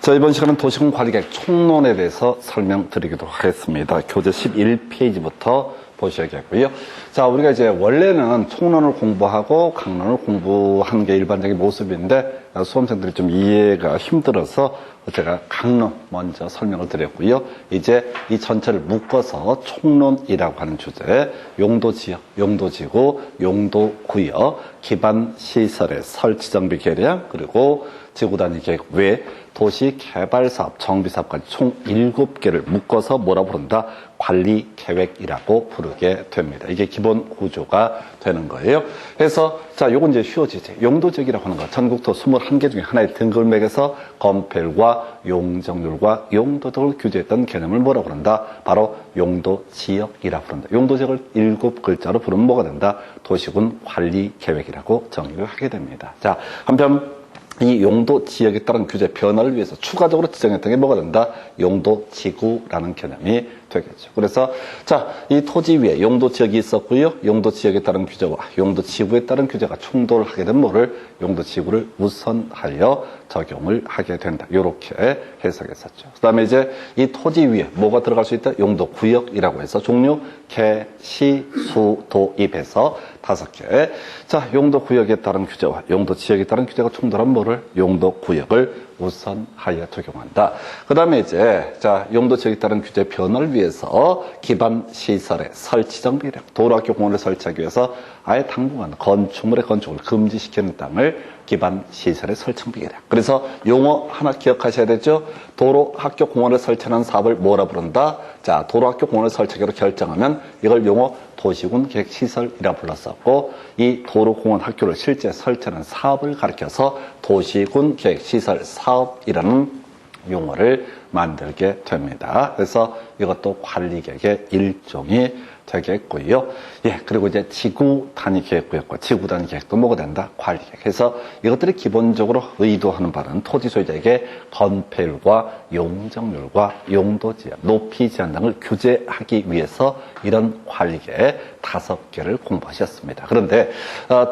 자, 이번 시간은 도시군 관리계획 총론에 대해서 설명드리도록 하겠습니다. 교재 11페이지부터 보셔야겠고요. 자, 우리가 이제 원래는 총론을 공부하고 강론을 공부하는 게 일반적인 모습인데 수험생들이 좀 이해가 힘들어서 제가 강론 먼저 설명을 드렸고요. 이제 이 전체를 묶어서 총론이라고 하는 주제, 용도지역, 용도지구, 용도구역, 기반시설의 설치정비 계량, 그리고 지구단위 계획 외 도시개발사업, 정비사업까지 총 7개를 묶어서 뭐라 부른다? 관리계획이라고 부르게 됩니다. 이게 기본 구조가 되는 거예요. 그래서 자, 요건 이제 쉬워지지. 용도지역이라고 하는 거, 전국토 21개 중에 하나의 등급을 매겨서 건폐율과 용적률과 용도 등을 규제했던 개념을 뭐라 부른다? 바로 용도지역이라고 부른다. 용도지역을 7글자로 부르면 뭐가 된다? 도시군 관리계획이라고 정의를 하게 됩니다. 자, 한편 이 용도 지역에 따른 규제 변화를 위해서 추가적으로 지정했던 게 뭐가 된다? 용도 지구라는 개념이 되겠죠. 그래서 자, 이 토지 위에 용도 지역이 있었고요. 용도 지역에 따른 규제와 용도 지구에 따른 규제가 충돌을 하게 된 뭐를 용도 지구를 우선하여 적용을 하게 된다. 이렇게 해석했었죠. 그다음에 이제 이 토지 위에 뭐가 들어갈 수 있다? 용도 구역이라고 해서 종류 개, 시, 수, 도, 입에서 5개. 자, 용도 구역에 따른 규제와 용도 지역에 따른 규제가 충돌한 뭐를 용도 구역을 우선하여 적용한다. 그 다음에 이제 자, 용도 지역에 따른 규제 변화를 위해서 기반 시설의 설치 정비령, 도로학교 공원을 설치하기 위해서 아예 당분간 건축물의 건축을 금지시키는 땅을 기반 시설의 설치 정비령. 그래서 용어 하나 기억하셔야 되죠. 도로학교 공원을 설치하는 사업을 뭐라 부른다? 자, 도로학교 공원을 설치하기로 결정하면 이걸 용어 도시군 계획시설이라 불렀었고, 이 도로공원 학교를 실제 설치하는 사업을 가리켜서 도시군 계획시설 사업이라는 용어를 만들게 됩니다. 그래서 이것도 관리계획의 일종이 되겠고요. 예, 그리고 이제 지구 단위 계획구역과 지구 단위 계획도 뭐가 된다? 관리계획. 그래서 이것들이 기본적으로 의도하는 바는 토지 소유자에게 건폐율과 용적률과 용도지역, 높이 제한 등을 규제하기 위해서 이런 관리계획 5개를 공부하셨습니다. 그런데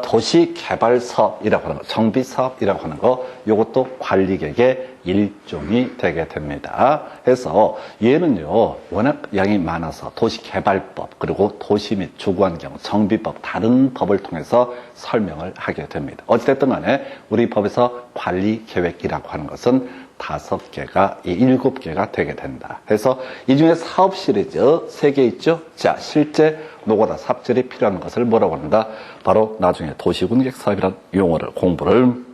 도시개발사업이라고 하는 거, 정비사업이라고 하는 거, 이것도 관리계획의 일종이 되게 됩니다. 그래서 얘는요, 워낙 양이 많아서 도시개발법, 그리고 도시 및 주거환경, 정비법, 다른 법을 통해서 설명을 하게 됩니다. 어찌됐든 간에 우리 법에서 관리계획이라고 하는 것은 5개가, 7개가 되게 된다. 그래서 이 중에 사업 시리즈 3개 있죠? 자, 실제 노고다 삽질이 필요한 것을 뭐라고 한다? 바로 나중에 도시군계획 사업이라는 용어를 공부를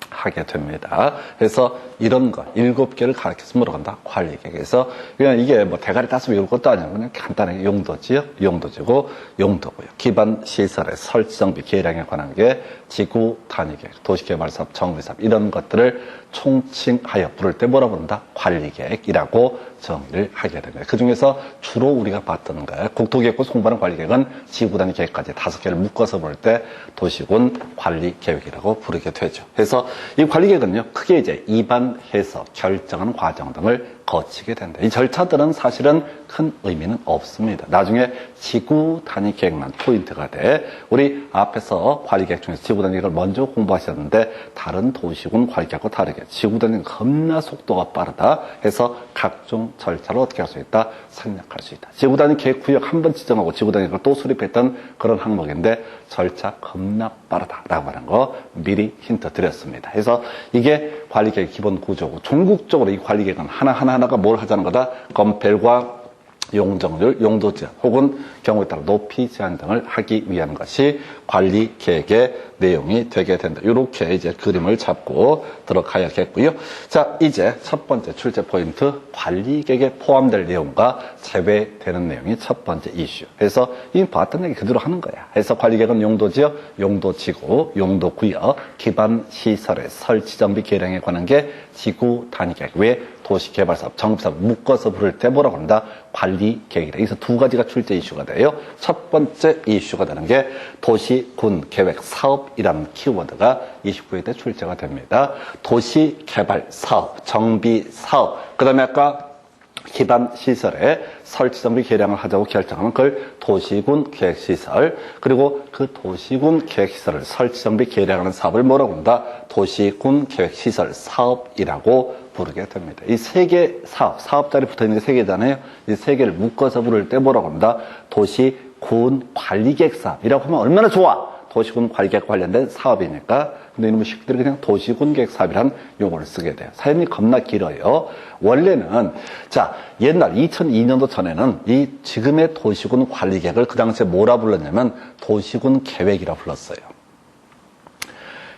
하게 됩니다. 그래서 이런 거 7개를 가르쳐서 뭐라고 한다? 관리계획에서 그냥 이게 뭐 대가리 따서 외울 것도 아니고 그냥 간단하게 용도지역, 용도지구, 용도구역, 기반 시설의 설치 정비 계량에 관한 게 지구 단위계획, 도시개발사업, 정비사업 이런 것들을 총칭하여 부를 때 뭐라고 부른다? 관리계획이라고 정의를 하게 됩니다. 그 중에서 주로 우리가 봤던 거예요. 국토계획과 송반원 관리계획은 지구 단위 계획까지 5개를 묶어서 볼 때 도시군 관리계획이라고 부르게 되죠. 그래서 이 관리계획은요, 크게 이제 입안해서 결정하는 과정 등을 거치게 된다. 이 절차들은 사실은 큰 의미는 없습니다. 나중에 지구 단위 계획만 포인트가 돼. 우리 앞에서 관리계획 중에서 지구 단위 계획을 먼저 공부하셨는데 다른 도시군 관리계획과 다르게 지구 단위는 겁나 속도가 빠르다. 해서 각종 절차를 어떻게 할 수 있다? 생략할 수 있다. 지구 단위 계획 구역 한 번 지정하고 지구 단위 계획을 또 수립했던 그런 항목인데 절차 겁나 빠르다라고 하는 거 미리 힌트 드렸습니다. 그래서 이게 관리계획 기본 구조고 전국적으로 이 관리계획은 하나가 뭘 하자는 거다? 건폐율과 용적률, 용도지역 혹은 경우에 따라 높이 제한 등을 하기 위한 것이 관리계획의 내용이 되게 된다. 이렇게 이제 그림을 잡고 들어가야겠고요. 자, 이제 첫 번째 출제 포인트, 관리계획에 포함될 내용과 제외되는 내용이 첫 번째 이슈. 그래서 이미 봤던 얘기 그대로 하는 거야. 그래서 관리계획은 용도지역, 용도지구, 용도구역, 기반시설의 설치정비 계량에 관한 게 지구 단위계획 외 도시개발사업, 정비사업 묶어서 부를 때 뭐라고 한다? 관리계획이다. 여기서 2가지가 출제 이슈가 돼요. 첫 번째 이슈가 되는 게 도시군계획 사업이라는 키워드가 29회 때 출제가 됩니다. 도시개발사업, 정비사업, 그 다음에 아까 기반 시설의 설치 정비 개량을 하자고 결정하면 그걸 도시군 계획시설, 그리고 그 도시군 계획시설을 설치 정비 개량하는 사업을 뭐라고 한다? 도시군 계획시설 사업이라고 부르게 됩니다. 이 세 개 사업자리 붙어 있는 게 세 개잖아요. 이 세 개를 묶어서 부를 때 뭐라고 합니다? 도시군 관리계획 사업이라고 하면 얼마나 좋아! 도시군 관리계획 관련된 사업이니까. 근데 이놈의 식들이 그냥 도시군 계획 사업이라는 용어를 쓰게 돼요. 사연이 겁나 길어요. 원래는, 자, 옛날 2002년도 전에는 이 지금의 도시군 관리계획을 그 당시에 뭐라 불렀냐면 도시군 계획이라 불렀어요.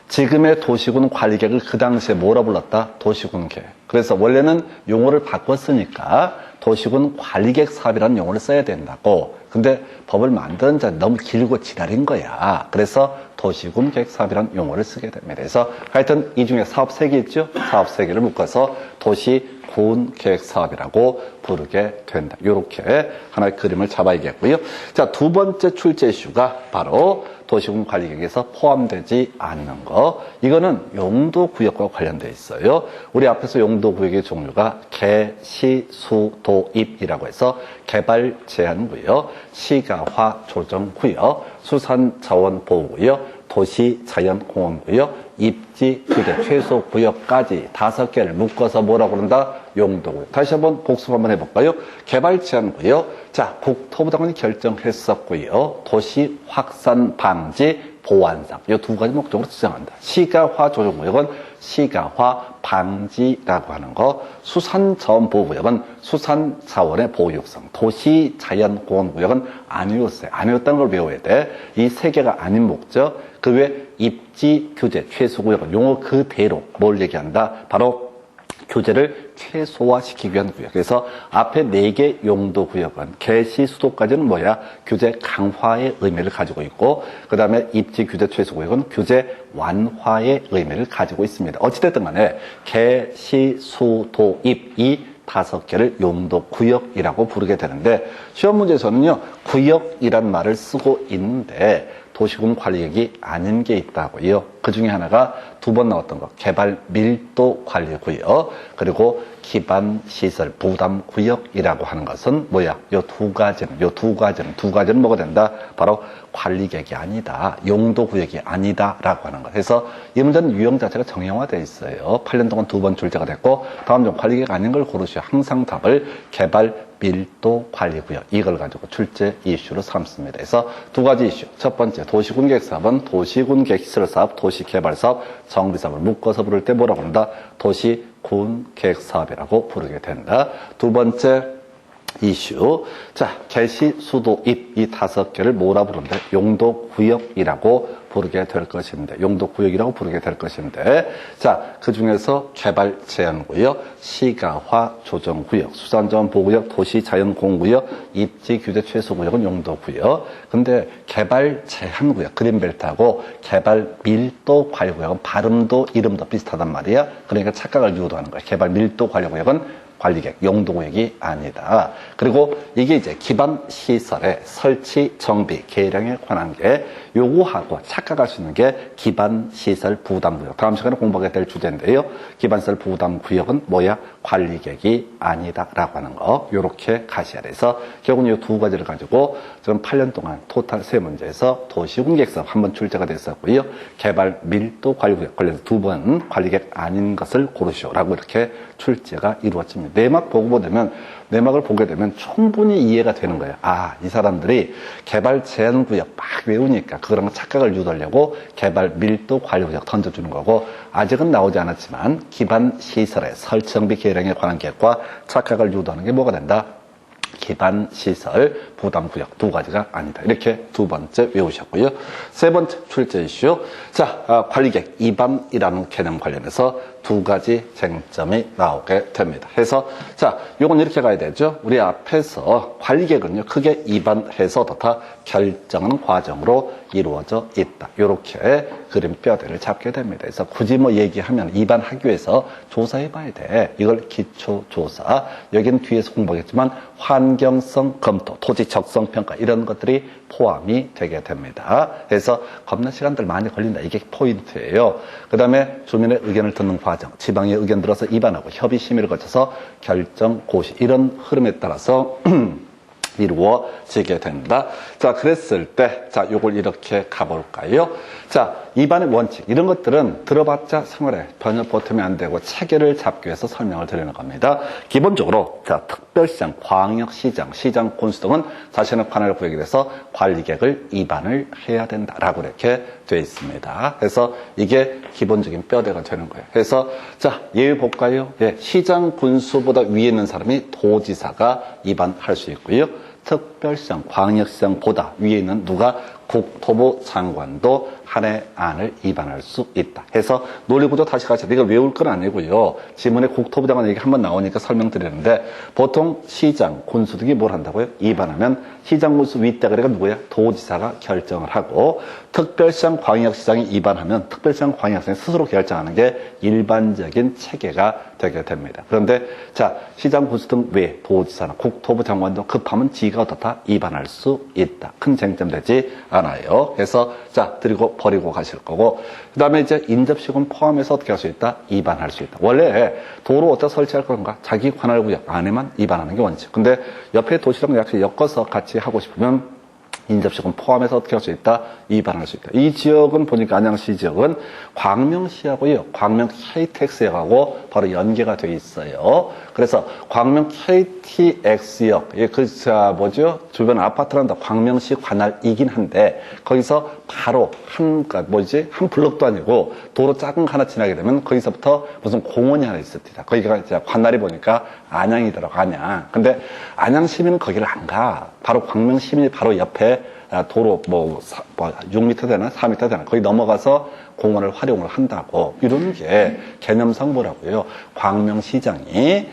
지금의 도시군 관리계획을 그 당시에 뭐라 불렀다? 도시군 계획. 그래서 원래는 용어를 바꿨으니까 도시군 관리계획 사업이라는 용어를 써야 된다고. 근데 법을 만드는 자는 너무 길고 지랄인 거야. 그래서 도시군 계획 사업이라는 용어를 쓰게 됩니다. 그래서 하여튼 이 중에 사업 3개 있죠? 사업 3개를 묶어서 도시군 계획 사업이라고 부르게 된다. 이렇게 하나의 그림을 잡아야겠고요. 자, 두 번째 출제 이슈가 바로 도시군 관리계획에서 포함되지 않는 거. 이거는 용도구역과 관련되어 있어요. 우리 앞에서 용도구역의 종류가 개, 시, 수, 도, 입이라고 해서 개발 제한구역, 시가화 조정구역, 수산자원보호구역, 도시자연공원구역, 입지, 규제, 최소구역까지 5개를 묶어서 뭐라고 그런다? 용도구역. 다시 한번 복습 한번 해볼까요? 개발 제한구역. 자, 국토부 장관이 결정했었고요. 도시 확산 방지 보완상. 이 두 가지 목적으로 지정한다. 시가화 조정구역은 시가화 방지라고 하는 거. 수산자원보호구역은 수산자원의 보호 육성. 도시자연공원구역은 아니었어요. 아니었다는 걸 배워야 돼. 이 세 개가 아닌 목적. 그 외 입지, 규제, 최소구역은 용어 그대로 뭘 얘기한다? 바로 규제를 최소화시키기 위한 구역. 그래서 앞에 4개 용도구역은 개시, 수도까지는 뭐야? 규제 강화의 의미를 가지고 있고, 그 다음에 입지, 규제, 최소구역은 규제 완화의 의미를 가지고 있습니다. 어찌됐든 간에 개, 시, 수, 도, 입, 이 5개를 용도구역이라고 부르게 되는데, 시험 문제에서는요, 구역이란 말을 쓰고 있는데 도시군 관리계획이 아닌 게 있다고요. 그 중에 하나가 2번 나왔던 거, 개발 밀도 관리구역, 그리고 기반 시설 부담 구역이라고 하는 것은 뭐야? 요 두 가지는 뭐가 된다? 바로 관리계획이 아니다. 용도구역이 아니다라고 하는 것. 그래서 이 문제는 유형 자체가 정형화되어 있어요. 8년 동안 2번 출제가 됐고, 다음 중 관리계획 아닌 걸 고르시오. 항상 답을 개발 밀도 관리구역, 이걸 가지고 출제 이슈로 삼습니다. 그래서 2가지 이슈. 첫 번째, 도시군 계획 사업은 도시군 계획 시설 사업, 도시개발 사업, 정비 사업을 묶어서 부를 때 뭐라고 한다? 도시군 계획 사업이라고 부르게 된다. 2번째 이슈. 자, 개시, 수도, 입, 이 5개를 뭐라 부른다? 용도구역이라고 부르게 될 것인데, 용도구역이라고 부르게 될 것인데, 자, 그 중에서 개발 제한구역, 시가화 조정구역, 수산자원보호구역, 도시자연공원구역, 입지 규제 최소구역은 용도구역. 근데 개발 제한구역, 그린벨트하고 개발 밀도 관리구역은 발음도 이름도 비슷하단 말이야. 그러니까 착각을 유도하는 거야. 개발 밀도 관리구역은 관리계획, 용도구역이 아니다. 그리고 이게 이제 기반 시설의 설치, 정비, 개량에 관한 게 요구하고 착각할 수 있는 게 기반 시설 부담구역. 다음 시간에 공부하게 될 주제인데요. 기반 시설 부담구역은 뭐야? 관리계획이 아니다라고 하는 거. 요렇게 가셔야 돼서 결국은 이 2가지를 가지고 지금 8년 동안 토탈 3문제에서 도시군 계획 사업 1번 출제가 됐었고요. 개발 밀도 관리구역 관련해서 2번 관리계획 아닌 것을 고르시오라고 이렇게 출제가 이루어집니다. 내막 보고 되면, 내막을 보게 되면 충분히 이해가 되는 거예요. 아, 이 사람들이 개발 제한구역 막 외우니까 그런 착각을 유도하려고 개발 밀도 관리구역 던져주는 거고, 아직은 나오지 않았지만 기반 시설의 설치 정비 개량에 관한 계획과 착각을 유도하는 게 뭐가 된다? 기반 시설 부담구역 2가지가 아니다. 이렇게 2번째 외우셨고요. 3번째 출제 이슈. 자, 관리계획 위반이라는 개념 관련해서 2가지 쟁점이 나오게 됩니다. 해서 자, 요건 이렇게 가야 되죠. 우리 앞에서 관리계획은요, 크게 위반해서 다 결정하는 과정으로 이루어져 있다. 요렇게 그림뼈대를 잡게 됩니다. 그래서 굳이 뭐 얘기하면 위반하기 위해서 조사해 봐야 돼. 이걸 기초조사. 여기는 뒤에서 공부하겠지만 환경 환경성 검토, 토지 적성 평가 이런 것들이 포함이 되게 됩니다. 그래서 겁나 시간들 많이 걸린다. 이게 포인트예요. 그 다음에 주민의 의견을 듣는 과정, 지방의 의견 들어서 입안하고 협의 심의를 거쳐서 결정 고시 이런 흐름에 따라서 이루어지게 된다. 자, 그랬을 때, 자, 요걸 이렇게 가볼까요? 자, 입안의 원칙. 이런 것들은 들어봤자 생활에 전혀 보탬이 안 되고 체계를 잡기 위해서 설명을 드리는 겁니다. 기본적으로, 자, 특별시장, 광역시장, 시장 군수 등은 자신의 관할 구역에 대해서 관리계획을 입안을 해야 된다라고 이렇게 되어 있습니다. 그래서 이게 기본적인 뼈대가 되는 거예요. 그래서, 자, 예외 볼까요? 예, 시장 군수보다 위에 있는 사람이 도지사가 입안할 수 있고요. 특별시장, 광역시장보다 위에 있는 누가 국토부 장관도 한 해 안을 입안할 수 있다. 해서 논리구조 다시 가셔야 돼. 이걸 외울 건 아니고요. 지문에 국토부 장관 얘기 한번 나오니까 설명드리는데 보통 시장, 군수 등이 뭘 한다고요? 입안하면 시장, 군수 윗대가리가 누구야? 도지사가 결정을 하고 특별시장, 광역시장이 입안하면 특별시장, 광역시장이 스스로 결정하는 게 일반적인 체계가 되게 됩니다. 그런데 자, 시장, 군수 등 외 도지사나 국토부 장관도 급하면 지가 어떻다? 입안할 수 있다. 큰 쟁점 되지 않아요. 그래서 자, 드리고 버리고 가실 거고 그 다음에 이제 인접시군 포함해서 어떻게 할 수 있다? 입안할 수 있다. 원래 도로 어디다 설치할 건가? 자기 관할구역 안에만 입안하는 게 원칙. 근데 옆에 도시랑 약간 엮어서 같이 하고 싶으면 인접시군 포함해서 어떻게 할 수 있다? 입안할 수 있다. 이 지역은 보니까 안양시 지역은 광명시하고요. 광명 KTX역하고 바로 연계가 돼 있어요. 그래서 광명 KTX역, 뭐죠? 주변 아파트란다 광명시 관할이긴 한데 거기서 바로 한 블럭도 아니고 도로 작은 거 하나 지나게 되면 거기서부터 무슨 공원이 하나 있습니다. 거기가 이제 관할이 보니까 안양이더라고, 안양. 근데 안양 시민은 거기를 안 가. 바로 광명 시민이 바로 옆에 도로 6m 되나 4m 되나 거기 넘어가서 공원을 활용을 한다고 이런 게 개념상 뭐라고요? 광명시장이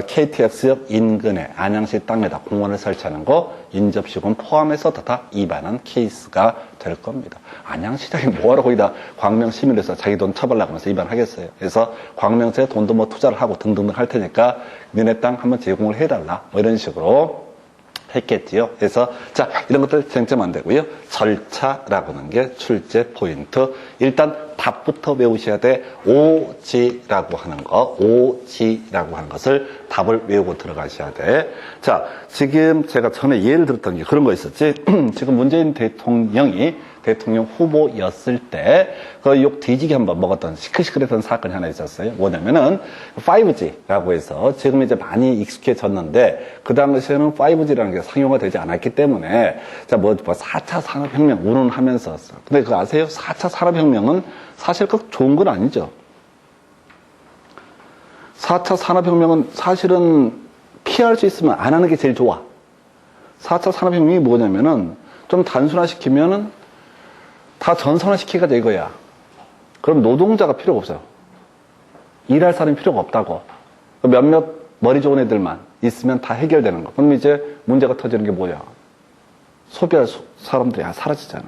KTX역 인근에 안양시 땅에다 공원을 설치하는 거 인접시군 포함해서 다 입안한 케이스가 될 겁니다. 안양시장이 뭐하러 거기다 광명시민에서 자기 돈 처벌나가면서 입안하겠어요. 그래서 광명시에 돈도 뭐 투자를 하고 등등등 할 테니까 니네 땅 한번 제공을 해달라 뭐 이런 식으로 했겠지요. 그래서 자, 이런 것들 쟁점 안 되고요. 절차라고 하는 게 출제 포인트. 일단 답부터 외우셔야 돼. 오지라고 하는 거, 오지라고 하는 것을 답을 외우고 들어가셔야 돼. 자, 지금 제가 전에 예를 들었던 게 그런 거 있었지. 지금 문재인 대통령이 대통령 후보였을 때 그 욕 뒤지게 한번 먹었던 시끌시끌했던 사건이 하나 있었어요. 뭐냐면은 5G라고 해서 지금 이제 많이 익숙해졌는데 그 당시에는 5G라는 게 상용화 되지 않았기 때문에 자, 4차 산업혁명 운운하면서 근데 그거 아세요? 4차 산업혁명은 사실 그 좋은 건 아니죠. 4차 산업혁명은 사실은 피할 수 있으면 안 하는 게 제일 좋아. 4차 산업혁명이 뭐냐면은 좀 단순화시키면은 다 전선화시키가 이거야. 그럼 노동자가 필요가 없어요. 일할 사람이 필요가 없다고. 몇몇 머리 좋은 애들만 있으면 다 해결되는 거. 그럼 이제 문제가 터지는 게 뭐야? 소비할 사람들이 사라지잖아.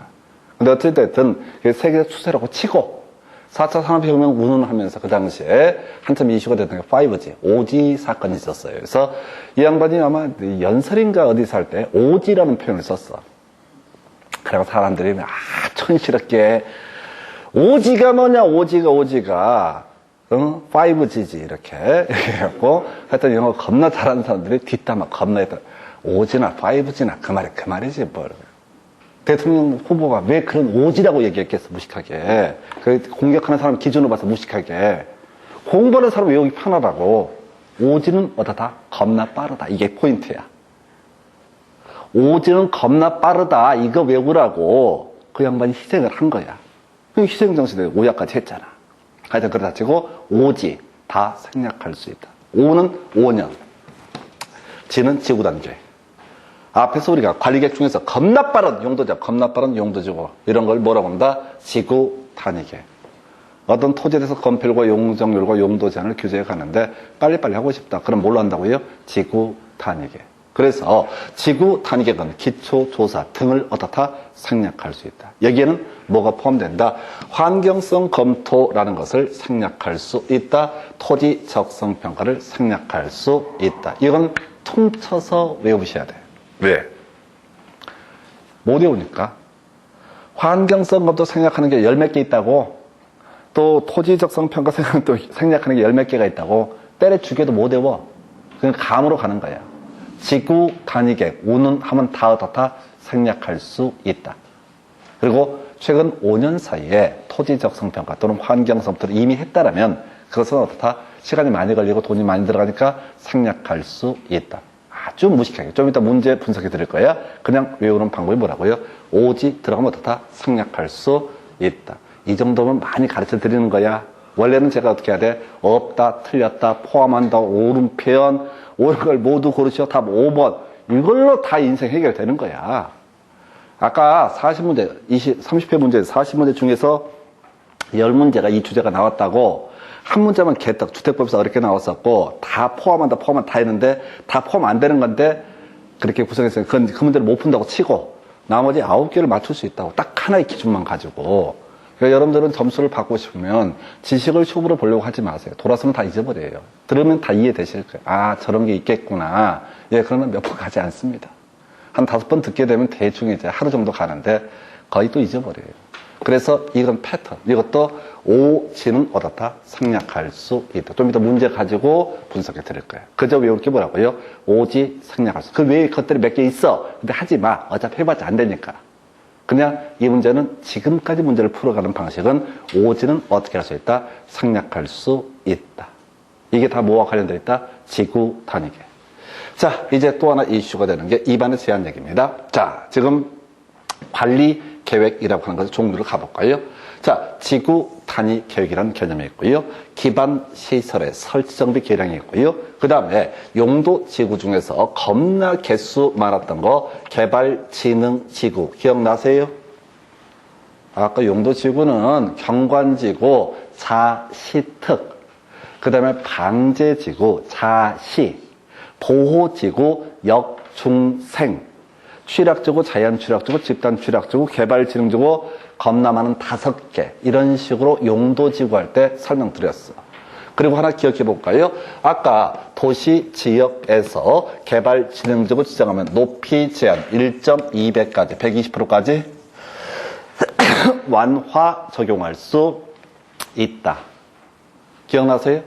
근데 어쨌든 세계 추세라고 치고 4차 산업혁명 운운하면서 그 당시에 한참 이슈가 됐던 게 5G, 5G 사건이 있었어요. 그래서 이 양반이 아마 연설인가 어디서 할 때 5G라는 표현을 썼어. 그래서 사람들이 촌스럽게 5G가 뭐냐, 5G가 5G지 이렇게 해갖고 하여튼 영어 겁나 잘하는 사람들이 뒷담화 겁나 했다. 5G나 5G나 그 말이지 뭐. 대통령 후보가 왜 그런 5G라고 얘기했겠어, 무식하게. 그 공격하는 사람 기준으로 봐서 무식하게. 공부하는 사람 외우기 편하다고. 5G는 어떠다? 겁나 빠르다. 이게 포인트야. 5G는 겁나 빠르다. 이거 외우라고 그 양반이 희생을 한 거야. 희생정신에 오약까지 했잖아. 하여튼 그러다 치고 5G 다 생략할 수 있다. 5는 5년. G는 지구단계. 앞에서 우리가 관리계획 중에서 겁나 빠른 용도죠. 겁나 빠른 용도지구. 이런 걸 뭐라고 합니다? 지구단위계획. 어떤 토지에 대해서 건폐율과 용적률과 용도 제한을 규제해 가는데 빨리빨리 하고 싶다. 그럼 뭘로 한다고요? 지구단위계획. 그래서 지구단위계획은 기초조사 등을 어떻다? 생략할 수 있다. 여기에는 뭐가 포함된다? 환경성 검토라는 것을 생략할 수 있다. 토지 적성평가를 생략할 수 있다. 이건 퉁쳐서 외우셔야 돼요. 왜? 못 외우니까. 환경성검도 생략하는 게 열 몇 개 있다고, 또 토지적성평가 또 생략하는 게 열 몇 개가 있다고 때려 죽여도 못 외워. 그냥 감으로 가는 거야. 지구 단위계획, 우는 하면 다 어떻다 생략할 수 있다. 그리고 최근 5년 사이에 토지적성평가 또는 환경성부터를 이미 했다라면 그것은 어떻다 시간이 많이 걸리고 돈이 많이 들어가니까 생략할 수 있다. 아주 무식하게. 좀 이따 문제 분석해 드릴 거야. 그냥 외우는 방법이 뭐라고요? 오지 들어가면 어떻다 생략할 수 있다. 이 정도면 많이 가르쳐 드리는 거야. 원래는 제가 어떻게 해야 돼? 없다, 틀렸다, 포함한다, 옳은 표현, 옳은 걸 모두 고르시오. 답 5번. 이걸로 다 인생 해결되는 거야. 아까 40문제, 30회 문제, 40문제 중에서 10문제가 이 주제가 나왔다고 한 문제만 개떡, 주택법에서 어렵게 나왔었고, 다 포함한다, 포함한 다 했는데, 다 포함 안 되는 건데, 그렇게 구성했어요. 그 문제를 못 푼다고 치고, 나머지 9개를 맞출 수 있다고. 딱 하나의 기준만 가지고. 그러니까 여러분들은 점수를 받고 싶으면 지식을 슈브로 보려고 하지 마세요. 돌아서면 다 잊어버려요. 들으면 다 이해되실 거예요. 아, 저런 게 있겠구나. 예, 그러면 몇 번 가지 않습니다. 한 5번 듣게 되면 대충 이제 하루 정도 가는데 거의 또 잊어버려요. 그래서 이런 패턴, 이것도 오지는 어떻다 생략할 수 있다. 좀 이따 문제 가지고 분석해 드릴 거예요. 그저 외울 게 뭐라고요? 오지 생략할 수. 그 외에 것들이 몇 개 있어. 근데 하지 마. 어차피 해봤자 안 되니까. 그냥 이 문제는 지금까지 문제를 풀어가는 방식은 오지는 어떻게 할 수 있다? 생략할 수 있다. 이게 다 뭐와 관련되어 있다? 지구 단위계. 자, 이제 또 하나 이슈가 되는 게 입안의 제한 얘기입니다. 자, 지금 관리 계획이라고 하는 것의 종류를 가볼까요? 자, 지구 단위 계획이라는 개념이 있고요. 기반 시설의 설치 정비 계량이 있고요. 그 다음에 용도 지구 중에서 겁나 개수 많았던 거 개발 진흥 지구 기억나세요? 아까 용도 지구는 경관지구, 자시특, 그 다음에 방제지구, 자시, 보호지구, 역중생, 취락지구, 자연취락지구, 집단취락지구, 개발진흥지구, 겁나 많은 5개. 이런 식으로 용도지구 할 때 설명드렸어. 그리고 하나 기억해 볼까요? 아까 도시지역에서 개발진흥지구 지정하면 높이 제한 1.2배까지, 120%까지 완화 적용할 수 있다. 기억나세요?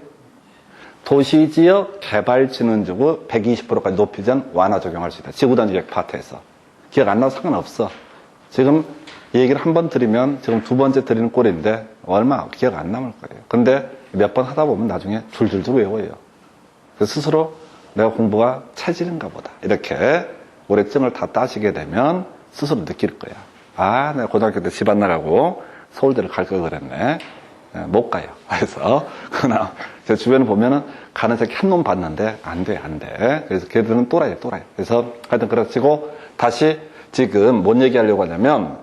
도시지역 개발진흥지구 120%까지 높이 제한 완화 적용할 수 있다. 지구단위계획 파트에서. 기억 안 나도 상관없어. 지금 이 얘기를 한 번 드리면 지금 두 번째 드리는 꼴인데 얼마 기억 안 남을 거예요. 근데 몇 번 하다 보면 나중에 줄줄줄 외워요. 그래서 스스로 내가 공부가 체질인가 보다. 이렇게 오래증을 다 따시게 되면 스스로 느낄 거야. 아, 내가 고등학교 때 집 안 나가고 서울대를 갈 걸 그랬네. 못 가요. 그래서 그러나 제 주변에 보면은 가는 새끼 한 놈 봤는데 안 돼. 그래서 걔들은 또라이. 그래서 하여튼 그렇지고 다시 지금 뭔 얘기하려고 하냐면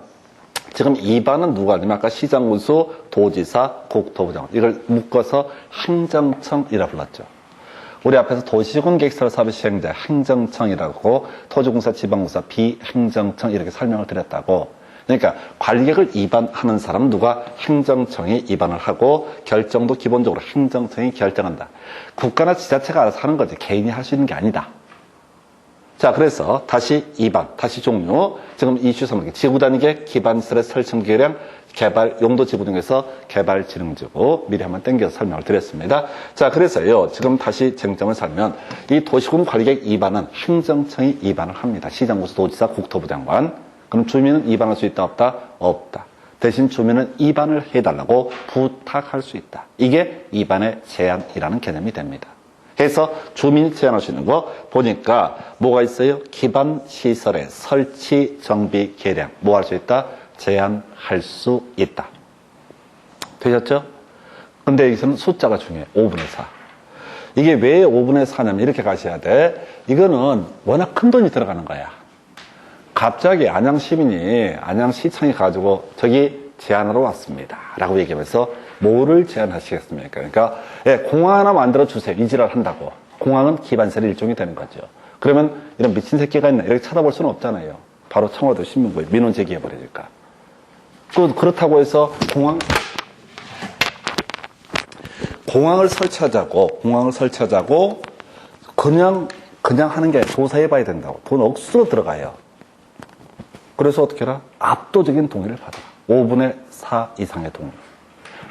지금 2반은 누가 하냐면 아까 시장군수, 도지사, 국토부 장관 이걸 묶어서 행정청이라 불렀죠. 우리 앞에서 도시군계획설사업의 시행자 행정청이라고 토지공사, 지방공사, 비행정청 이렇게 설명을 드렸다고. 그러니까 관리계획을 입안하는 사람은 누가 행정청이 입안을 하고 결정도 기본적으로 행정청이 결정한다. 국가나 지자체가 알아서 하는 거지 개인이 할 수 있는 게 아니다. 자, 그래서 다시 입안, 다시 종류. 지금 이슈 3개 지구단위계 기반시설의 설정 계량 개발 용도 지구 중에서 개발진흥지구 미리 한번 땡겨서 설명을 드렸습니다. 자, 그래서요 지금 다시 쟁점을 살면 이 도시군 관리계획 입안은 행정청이 입안을 합니다. 시장군수, 도지사, 국토부 장관. 그럼 주민은 입안할 수 있다 없다? 없다. 대신 주민은 입안을 해달라고 부탁할 수 있다. 이게 입안의 제한이라는 개념이 됩니다. 그래서 주민이 제한할 수 있는 거 보니까 뭐가 있어요? 기반 시설의 설치, 정비, 계량 뭐 할 수 있다? 제한할 수 있다. 되셨죠? 근데 여기서는 숫자가 중요해요. 5분의 4. 이게 왜 5분의 4냐면 이렇게 가셔야 돼. 이거는 워낙 큰 돈이 들어가는 거야. 갑자기 안양시민이 안양시청이 가지고 저기 제안하러 왔습니다 라고 얘기하면서 뭐를 제안하시겠습니까? 그러니까 공항 하나 만들어 주세요. 이 지랄 한다고. 공항은 기반시설의 일종이 되는 거죠. 그러면 이런 미친 새끼가 있나 이렇게 찾아볼 수는 없잖아요. 바로 청와대 신문고에 민원 제기해버리니까. 그렇다고 해서 공항을 설치하자고 그냥 그냥 하는 게 아니라 조사해봐야 된다고. 돈 억수로 들어가요. 그래서 어떻게 해라? 압도적인 동의를 받아. 5분의 4 이상의 동의.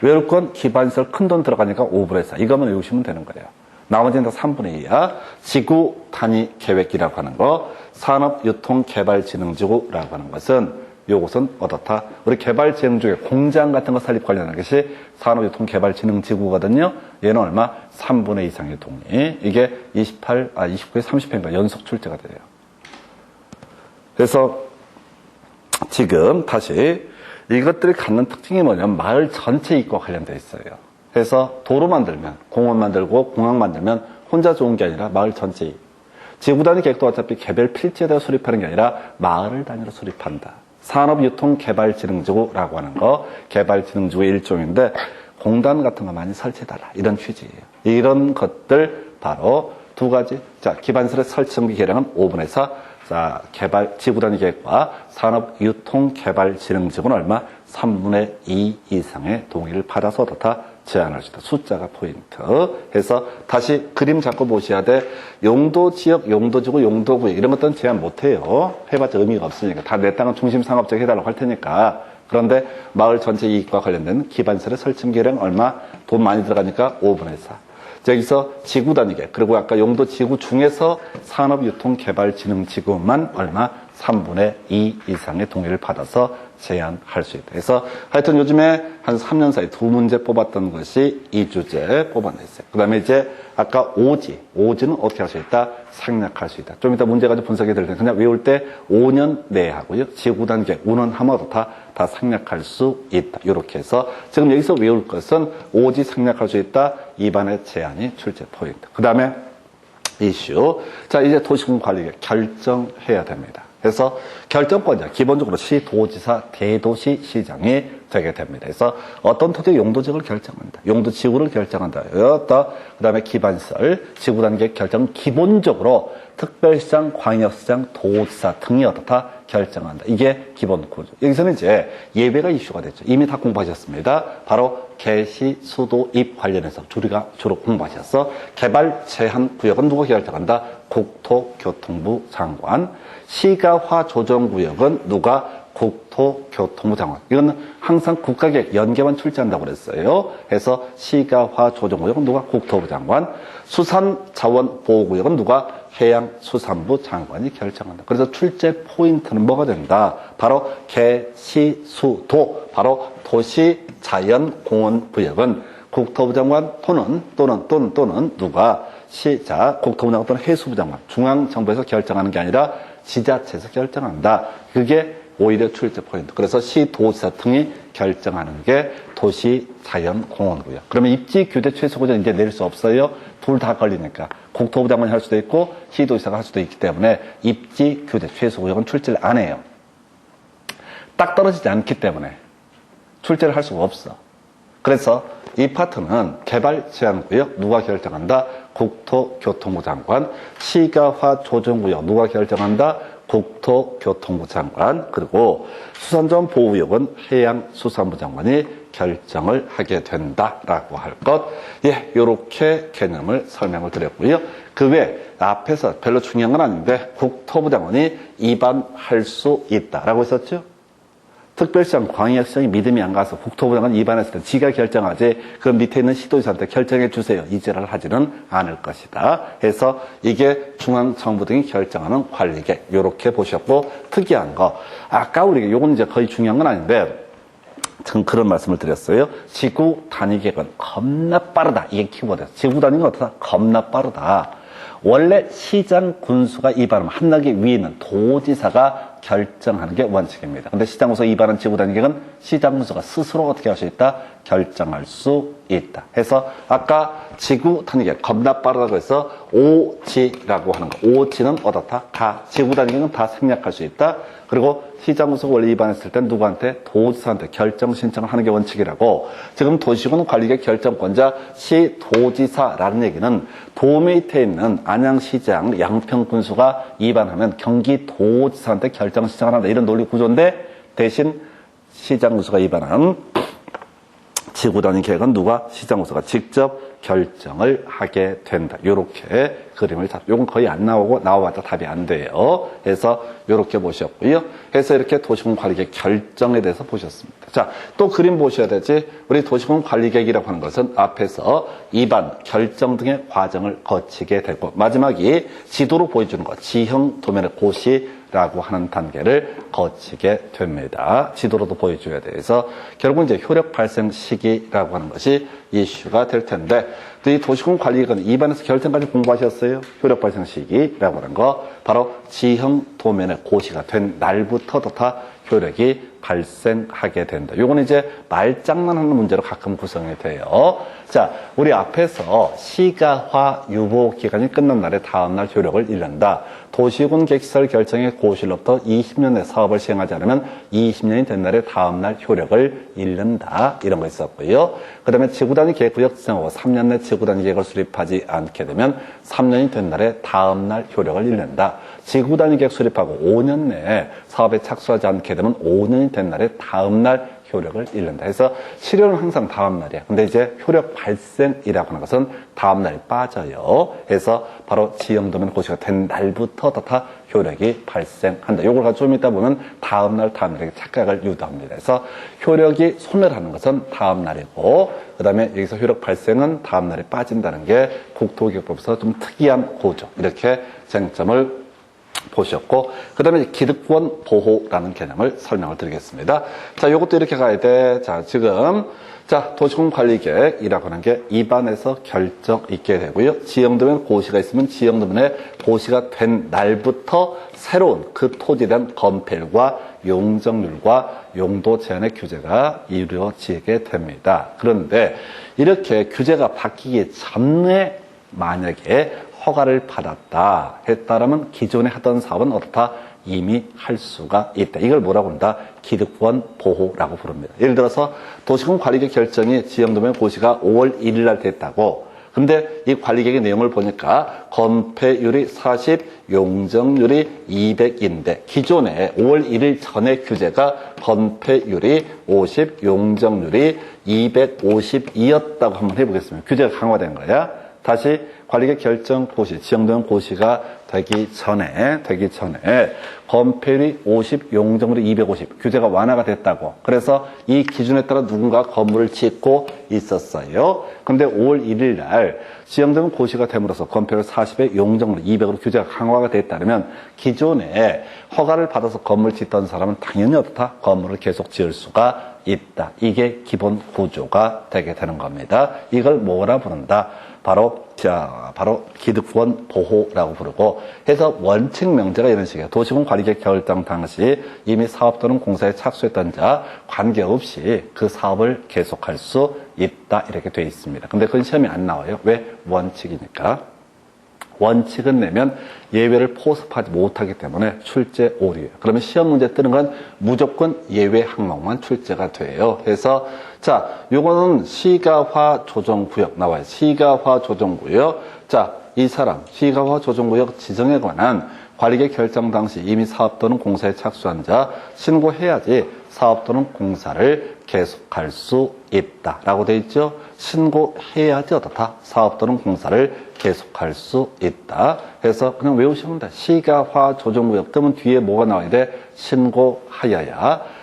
외울건 기반시설 큰 돈 들어가니까 5분의 4. 이거만 외우시면 되는 거예요. 나머지는 다 3분의 2야. 지구 단위 계획이라고 하는 거. 산업유통개발진흥지구라고 하는 것은 요것은 어떻다? 우리 개발진흥지구에 공장 같은 거 설립 관련한 것이 산업유통개발진흥지구거든요. 얘는 얼마? 3분의 2 이상의 동의. 이게 29에 30회인가 연속 출제가 돼요. 그래서 지금 다시 이것들이 갖는 특징이 뭐냐면 마을 전체 이익과 관련되어 있어요. 그래서 도로 만들면, 공원 만들고 공항 만들면 혼자 좋은 게 아니라 마을 전체 이익. 지구단위 계획도 어차피 개별 필지에 대해 수립하는 게 아니라 마을 단위로 수립한다. 산업유통개발진흥지구라고 하는 거, 개발진흥지구의 일종인데 공단 같은 거 많이 설치해달라. 이런 취지예요. 이런 것들 바로 두 가지. 자, 기반시설의 설치정비 계량은 5분의 4. 자, 지구단위 계획과 산업유통개발진흥지구는 얼마? 3분의 2 이상의 동의를 받아서 어떻다? 제한할 수 있다. 숫자가 포인트. 해서 다시 그림 잡고 보셔야 돼. 용도지역, 용도지구, 용도구역 이런 것들은 제한 못해요. 해봤자 의미가 없으니까. 다 내 땅은 중심상업지역 해달라고 할 테니까. 그런데 마을 전체 이익과 관련된 기반시설의 설치계량 얼마? 돈 많이 들어가니까 5분의 4. 여기서 지구 단위계, 그리고 아까 용도 지구 중에서 산업유통개발진흥지구만 얼마? 3분의 2 이상의 동의를 받아서 제한할 수 있다. 그래서 하여튼 요즘에 한 3년 사이 두 문제 뽑았던 것이 이 주제 뽑아냈어요. 그 다음에 이제 아까 오지는 어떻게 할 수 있다? 생략할 수 있다. 좀 이따 문제 가지고 분석이 될 텐데 그냥 외울 때 5년 내에 하고요. 지구 단계 운원하면 다 생략할 수 있다. 이렇게 해서 지금 여기서 외울 것은 오지 생략할 수 있다. 입안의 제한이 출제 포인트. 그 다음에 이슈. 자, 이제 도시군 관리계 결정해야 됩니다. 그래서 결정권자 기본적으로 시도지사, 대도시 시장이 되게 됩니다. 그래서 어떤 토지 용도지역을 결정한다. 용도지구를 결정한다. 그 다음에 기반시설, 지구단계 결정 기본적으로 특별시장, 광역시장, 도지사 등이 어떻다 결정한다. 이게 기본 구조. 여기서는 이제 예외가 이슈가 됐죠. 이미 다 공부하셨습니다. 바로 개시, 수도, 입 관련해서 주로 공부하셨어. 개발 제한 구역은 누가 결정한다? 국토교통부 장관. 시가화 조정구역은 누가? 국토교통부 장관. 이건 항상 국가계획 연계만 출제한다고 그랬어요. 그래서 시가화 조정구역은 누가? 국토부 장관. 수산자원보호구역은 누가? 해양수산부 장관이 결정한다. 그래서 출제 포인트는 뭐가 된다? 바로 개시수도, 바로 도시자연공원구역은 국토부 장관 또는 누가? 국토부 장관 또는 해수부 장관, 중앙정부에서 결정하는 게 아니라 지자체에서 결정한다. 그게 오히려 출제 포인트. 그래서 시도지사 등이 결정하는 게 도시자연공원구역. 그러면 입지 규제 최소구역은 이제 낼 수 없어요. 둘 다 걸리니까. 국토부 장관이 할 수도 있고 시도지사가 할 수도 있기 때문에 입지 규제 최소구역은 출제를 안 해요. 딱 떨어지지 않기 때문에 출제를 할 수가 없어. 그래서 이 파트는 개발 제한구역 누가 결정한다? 국토교통부 장관. 시가화 조정구역 누가 결정한다? 국토교통부 장관. 그리고 수산자원 보호구역은 해양수산부 장관이 결정을 하게 된다라고 할 것. 예, 요렇게 개념을 설명을 드렸고요. 그 외 앞에서 별로 중요한 건 아닌데 국토부 장관이 입안할 수 있다라고 했었죠. 특별시장, 광역시장이 믿음이 안 가서 국토부 장관 입안했을 때 지가 결정하지 그 밑에 있는 시도지사한테 결정해 주세요. 이제를 하지는 않을 것이다. 해서 이게 중앙정부 등이 결정하는 관리계. 요렇게 보셨고 특이한 거. 아까 우리가 요건 이제 거의 중요한 건 아닌데 전 그런 말씀을 드렸어요. 지구 단위 계획은 겁나 빠르다. 이게 키워드예요. 지구 단위가 어떻다? 겁나 빠르다. 원래 시장 군수가 입안하면 한 단계 위에 있는 도지사가 결정하는 게 원칙입니다. 근데 시장 군수가 입안한 지구 단위 계획은 시장 군수가 스스로 어떻게 할 수 있다? 결정할 수 있다. 해서 아까 지구 단위 계획 겁나 빠르다고 해서 오지라고 하는 거. 오지는 어떻다? 다 지구 단위 계획은 다 생략할 수 있다. 그리고 시장 군수가 원래 입안했을 땐 누구한테? 도지사한테 결정 신청을 하는 게 원칙이라고. 지금 도시군 관리계 결정권자 시도지사라는 얘기는 도 밑에 있는 안양시장, 양평군수가 입안하면 경기도지사한테 결정 신청을 한다. 이런 논리 구조인데 대신 시장 군수가 입안한 지구 단위 계획은 누가? 시장 군수가 직접 결정을 하게 된다. 요렇게 그림을 요건 거의 안 나오고 나와봤자 답이 안 돼요. 그래서 요렇게 보셨고요. 그래서 이렇게 도시군 관리계획 결정에 대해서 보셨습니다. 자, 또 그림 보셔야 되지. 우리 도시군 관리계획이라고 하는 것은 앞에서 입안, 결정 등의 과정을 거치게 되고 마지막이 지도로 보여주는 것, 지형 도면의 고시라고 하는 단계를 거치게 됩니다. 지도로도 보여줘야 돼서 결국 이제 효력 발생 시기라고 하는 것이 이슈가 될 텐데 이 도시군 관리계획은 입안에서 결정까지 공부하셨어요. 효력 발생 시기라고 하는 거 바로 지형 도면의 고시가 된 날부터부터 효력이 발생하게 된다. 요거는 이제 말장난하는 문제로 가끔 구성이 돼요. 자, 우리 앞에서 시가화 유보 기간이 끝난 날에 다음 날 효력을 잃는다. 도시군 계획시설 결정의 고시로부터 20년 내 사업을 시행하지 않으면 20년이 된 날에 다음 날 효력을 잃는다. 이런 거 있었고요. 그 다음에 지구단위 계획구역 지정하고 3년 내 지구단위 계획을 수립하지 않게 되면 3년이 된 날에 다음 날 효력을 잃는다. 지구단위 계획 수립하고 5년 내에 사업에 착수하지 않게 되면 5년이 된 날에 다음 날 효력을 잃는다. 해서 실효는 항상 다음 날이야. 근데 이제 효력 발생이라고 하는 것은 다음 날이 빠져요. 그래서 바로 지형도면 고시가 된 날부터 다 효력이 발생한다. 요걸 가지고 좀 이따 보면 다음 날 이렇게 착각을 유도합니다. 그래서 효력이 소멸하는 것은 다음 날이고 그 다음에 여기서 효력 발생은 다음 날에 빠진다는 게 국토기획법에서 좀 특이한 구조. 이렇게 쟁점을 보셨고 그 다음에 기득권 보호라는 개념을 설명을 드리겠습니다. 자, 요것도 이렇게 가야 돼. 자, 지금 도시군 관리계획이라고 하는 게 입안에서 결정 있게 되고요. 지형도면 고시가 있으면 지형도면에 고시가 된 날부터 새로운 그 토지에 대한 건폐율과 용적률과 용도 제한의 규제가 이루어지게 됩니다. 그런데 이렇게 규제가 바뀌기 전에 만약에 허가를 받았다 했다라면 기존에 하던 사업은 어떻다? 이미 할 수가 있다. 이걸 뭐라고 한다? 기득권 보호라고 부릅니다. 예를 들어서 도시군 관리계획 결정이 지형도면 고시가 5월 1일 날 됐다고. 근데 이 관리계획의 내용을 보니까 건폐율이 40, 용적률이 200인데 기존에 5월 1일 전에 규제가 건폐율이 50, 용적률이 250이었다고 한번 해보겠습니다. 규제가 강화된 거야. 다시 관리계획 결정 고시, 지형도면 고시가 되기 전에 건폐율이 50, 용적률이 250 규제가 완화가 됐다고. 그래서 이 기준에 따라 누군가 건물을 짓고 있었어요. 그런데 5월 1일 날 지형도면 고시가 됨으로써 건폐율 40에 용적률 200으로 규제가 강화가 됐다면 기존에 허가를 받아서 건물 짓던 사람은 당연히 어떻다? 건물을 계속 지을 수가 있다. 이게 기본 구조가 되게 되는 겁니다. 이걸 뭐라 부른다? 바로 기득권 보호라고 부르고 해서 원칙 명제가 이런 식이에요. 도시군 관리계획 결정 당시 이미 사업 또는 공사에 착수했던 자 관계없이 그 사업을 계속할 수 있다 이렇게 되어 있습니다. 근데 그건 시험이 안 나와요. 왜? 원칙이니까. 원칙은 내면 예외를 포섭하지 못하기 때문에 출제 오류예요. 그러면 시험 문제 뜨는 건 무조건 예외 항목만 출제가 돼요. 그래서 요거는 시가화 조정구역 나와요. 시가화 조정구역. 이 사람 시가화 조정구역 지정에 관한 관리계획 결정 당시 이미 사업 또는 공사에 착수한 자 신고해야지 사업 또는 공사를 계속할 수 있다라고 돼 있죠. 신고해야지 어떻다? 사업 또는 공사를 계속할 수 있다. 그래서 그냥 외우시면 돼. 시가화 조정구역 뜨면 뒤에 뭐가 나와야 돼? 신고하여야.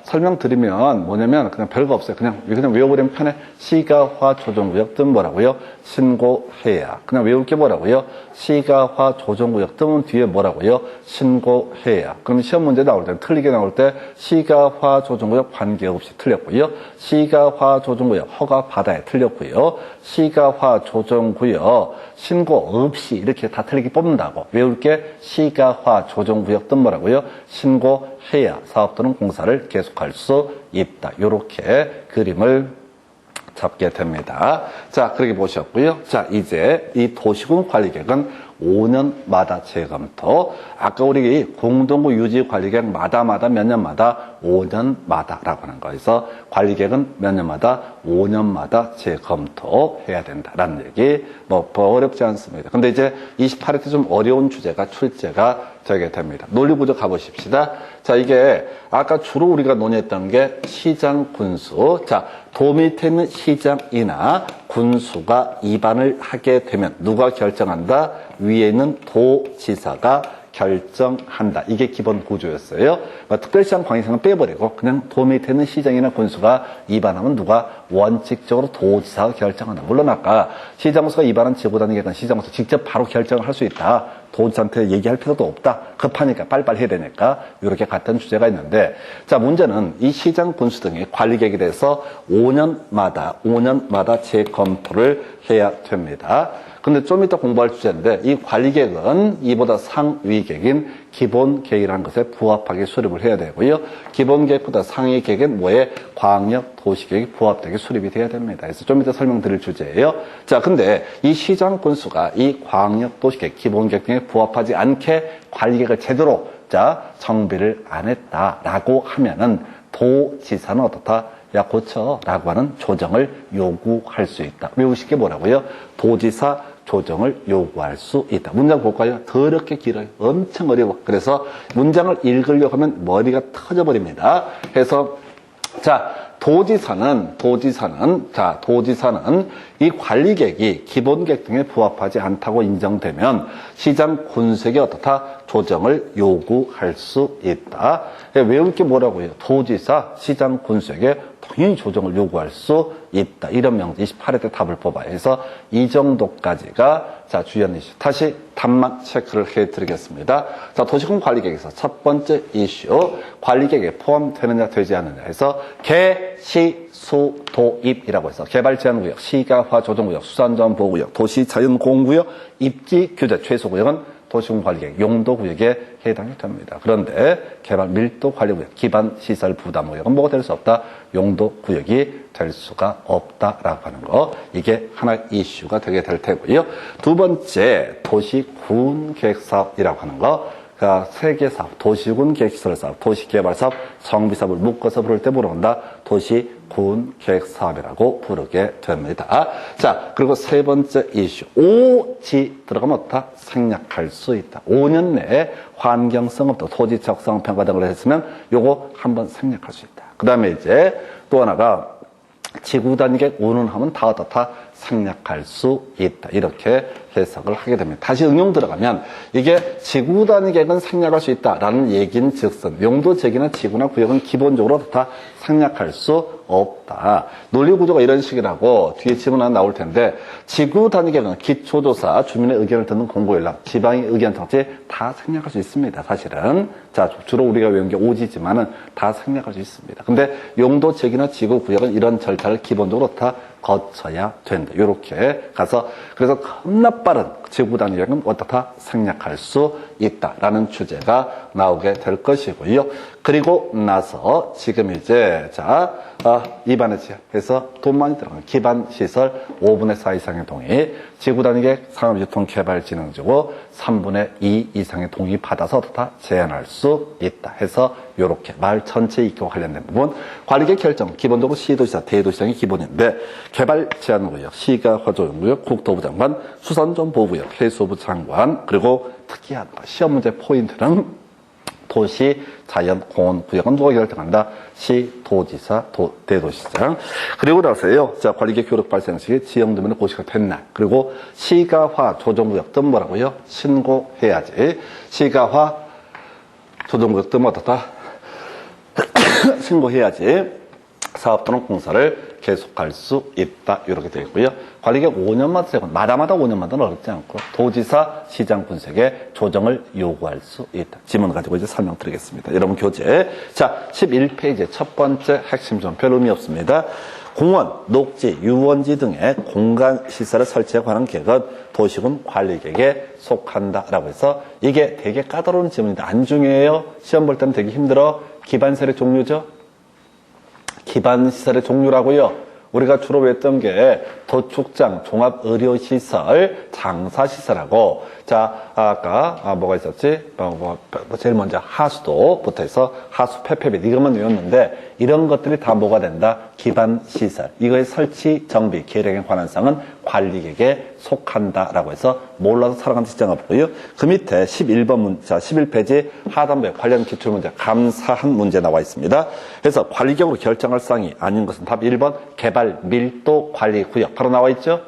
설명드리면 뭐냐면 그냥 별거 없어요. 그냥 외워버리면 편해. 시가화 조정구역 뜨면 뭐라고요? 신고해야. 그냥 외울 게 뭐라고요? 시가화 조정구역 뜨면 뒤에 뭐라고요? 신고해야. 그럼 시험 문제 나올 때 틀리게 나올 때 시가화 조정구역 관계없이 틀렸고요. 시가화 조정구역 허가 받아야 틀렸고요. 시가화 조정구역 신고 없이 이렇게 다 틀리게 뽑는다고. 외울 게 시가화 조정구역 뜨면 뭐라고요? 신고해야 사업 또는 공사를 계속할 수 있다. 이렇게 그림을 잡게 됩니다. 그렇게 보셨고요. 이제 이 도시군 관리계획은 5년마다 재검토. 아까 우리 공동구 유지 관리계획 마다 몇 년마다 5년마다라고 하는 거에서 관리계획은 몇 년마다 5년마다 재검토 해야 된다라는 얘기. 뭐 어렵지 않습니다. 근데 이제 28회 때 좀 어려운 주제가 출제가 되게 됩니다. 논리구조 가보십시다. 이게 아까 주로 우리가 논의했던 게 시장 군수. 도 밑에 있는 시장이나 군수가 입안을 하게 되면 누가 결정한다? 위에 있는 도지사가 결정한다. 이게 기본 구조였어요. 특별시장 광역시장은 빼버리고 그냥 도 밑에 있는 시장이나 군수가 입안하면 누가 원칙적으로 도지사가 결정한다. 물론 아까 시장군수가 입안한 지구단위계획은 시장군수 직접 바로 결정을 할 수 있다. 도지사한테 얘기할 필요도 없다. 급하니까 빨리빨리 해야 되니까 이렇게 같은 주제가 있는데, 자, 문제는 이 시장 군수 등의 관리계획에 대해서 5년마다 재검토를 해야 됩니다. 근데 좀 이따 공부할 주제인데, 이 관리계획은 이보다 상위 계획인 기본계획이라는 것에 부합하게 수립을 해야 되고요. 기본계획보다 상위 계획은 뭐에? 광역도시계획이 부합되게 수립이 돼야 됩니다. 그래서 좀 이따 설명드릴 주제예요. 자, 근데 이 시장 군수가 이 광역도시계획, 기본계획 등에 부합하지 않게 관리계획을 제대로 정비를 안 했다라고 하면은 도지사는 어떻다? 야, 고쳐 라고 하는 조정을 요구할 수 있다. 외우실 게 뭐라고요? 도지사 조정을 요구할 수 있다. 문장 볼까요? 더럽게 길어요. 엄청 어려워. 그래서 문장을 읽으려고 하면 머리가 터져버립니다. 그래서 도지사는 이 관리계획이 기본계획 등에 부합하지 않다고 인정되면 시장 군수에게 어떻다? 조정을 요구할 수 있다. 외울 게 뭐라고요? 도지사, 시장 군수에게 당연히 조정을 요구할 수 있다. 이런 명제 28회 때 답을 뽑아요. 그래서 이 정도까지가 주연 이슈. 다시 답만 체크를 해드리겠습니다. 도시군 관리계획에서 첫 번째 이슈, 관리계획에 포함되느냐 되지 않느냐 해서 개, 시, 수, 도, 입이라고 해서 개발제한구역, 시가화 조정구역, 수산자원 보호구역, 도시자연공원구역, 입지 규제 최소구역은 도시군 관리계획, 용도구역에 해당이 됩니다. 그런데 개발 밀도 관리구역, 기반시설 부담구역은 뭐가 될 수 없다? 용도구역이 될 수가 없다라고 하는 거. 이게 하나의 이슈가 되게 될 테고요. 두 번째, 도시군 계획사업이라고 하는 거. 세 개 사업, 도시군 계획시설 사업, 도시개발사업, 정비사업을 묶어서 부를 때 물어본다. 도시군 계획사업이라고 부르게 됩니다. 자, 그리고 세 번째 이슈. 오지 들어가면 어떻다? 생략할 수 있다. 5년 내에 환경성 없다. 토지 적성 평가 등을 했으면 요거 한번 생략할 수 있다. 그 다음에 이제 또 하나가 지구단위계획 운운하면 다 어떻다? 생략할 수 있다. 이렇게 해석을 하게 됩니다. 다시 응용 들어가면 이게 지구단위계획은 생략할 수 있다라는 얘기인 즉슨 용도지역이나 지구나 구역은 기본적으로 어떻다? 생략할 수 없다. 논리구조가 이런 식이라고 뒤에 질문 하나 나올 텐데, 지구단위계획은 기초조사, 주민의 의견을 듣는 공고연락, 지방의 의견 청취 다 생략할 수 있습니다. 사실은. 주로 우리가 외운 게 오지지만은 다 생략할 수 있습니다. 근데 용도지역이나 지구 구역은 이런 절차를 기본적으로 다 거쳐야 된다. 이렇게 가서 그래서 겁나 빠른 지구단위계획은 어떻다? 생략할 수 있다라는 주제가 나오게 될 것이고요. 그리고 나서 지금 이제 입안의 지역 해서 돈 많이 들어가는 기반시설 5분의 4 이상의 동의, 지구단위계획 산업유통개발진흥지구 3분의 2 이상의 동의 받아서 어떻다? 제한할 수 있다 해서 이렇게 마을 전체 이익과 관련된 부분, 관리계획 결정 기본적으로 시도지사, 대도시장이 기본인데 개발 제한구역, 시가화조정구역, 국토부 장관, 수산전 보호구역, 해수부 장관, 그리고 특이한 시험 문제 포인트는 도시 자연공원 구역은 누가 결정한다? 시도지사, 대도시장. 그리고 나서요, 관리계획 효력 발생 시에 지형도면의 고시가 된 날. 그리고 시가화 조정구역 등 뭐라고요? 신고해야지. 시가화 조정구역 등 어떻다? 신고해야지. 사업 또는 공사를 계속할 수 있다. 이렇게 되어 있고요. 관리계획 5년마다, 마다마다 5년마다는 어렵지 않고 도지사, 시장 군수에게 조정을 요구할 수 있다. 지문 가지고 이제 설명드리겠습니다. 여러분 교재. 11페이지 첫 번째 핵심 좀 별 의미 없습니다. 공원, 녹지, 유원지 등의 공간시설을 설치에 관한 계획은 도시군 관리계획에 속한다라고 해서 이게 되게 까다로운 지문인데 안 중요해요. 시험 볼 때는 되게 힘들어. 기반시설의 종류죠. 기반시설의 종류라고요. 우리가 주로 외웠던 게 도축장, 종합의료시설, 장사시설하고, 아까 뭐가 있었지? 제일 먼저 하수도부터 해서 하수, 폐폐비 이것만 외웠는데 이런 것들이 다 뭐가 된다? 기반시설. 이거의 설치, 정비, 계량에 관한 사항은 관리객에 속한다라고 해서 몰라서 살아가는 지정을 보고요. 그 밑에 11번 문자, 11페이지 하단부에 관련 기출문제, 감사한 문제 나와 있습니다. 그래서 관리객으로 결정할 사항이 아닌 것은 답 1번 개발 밀도 관리 구역 바로 나와 있죠.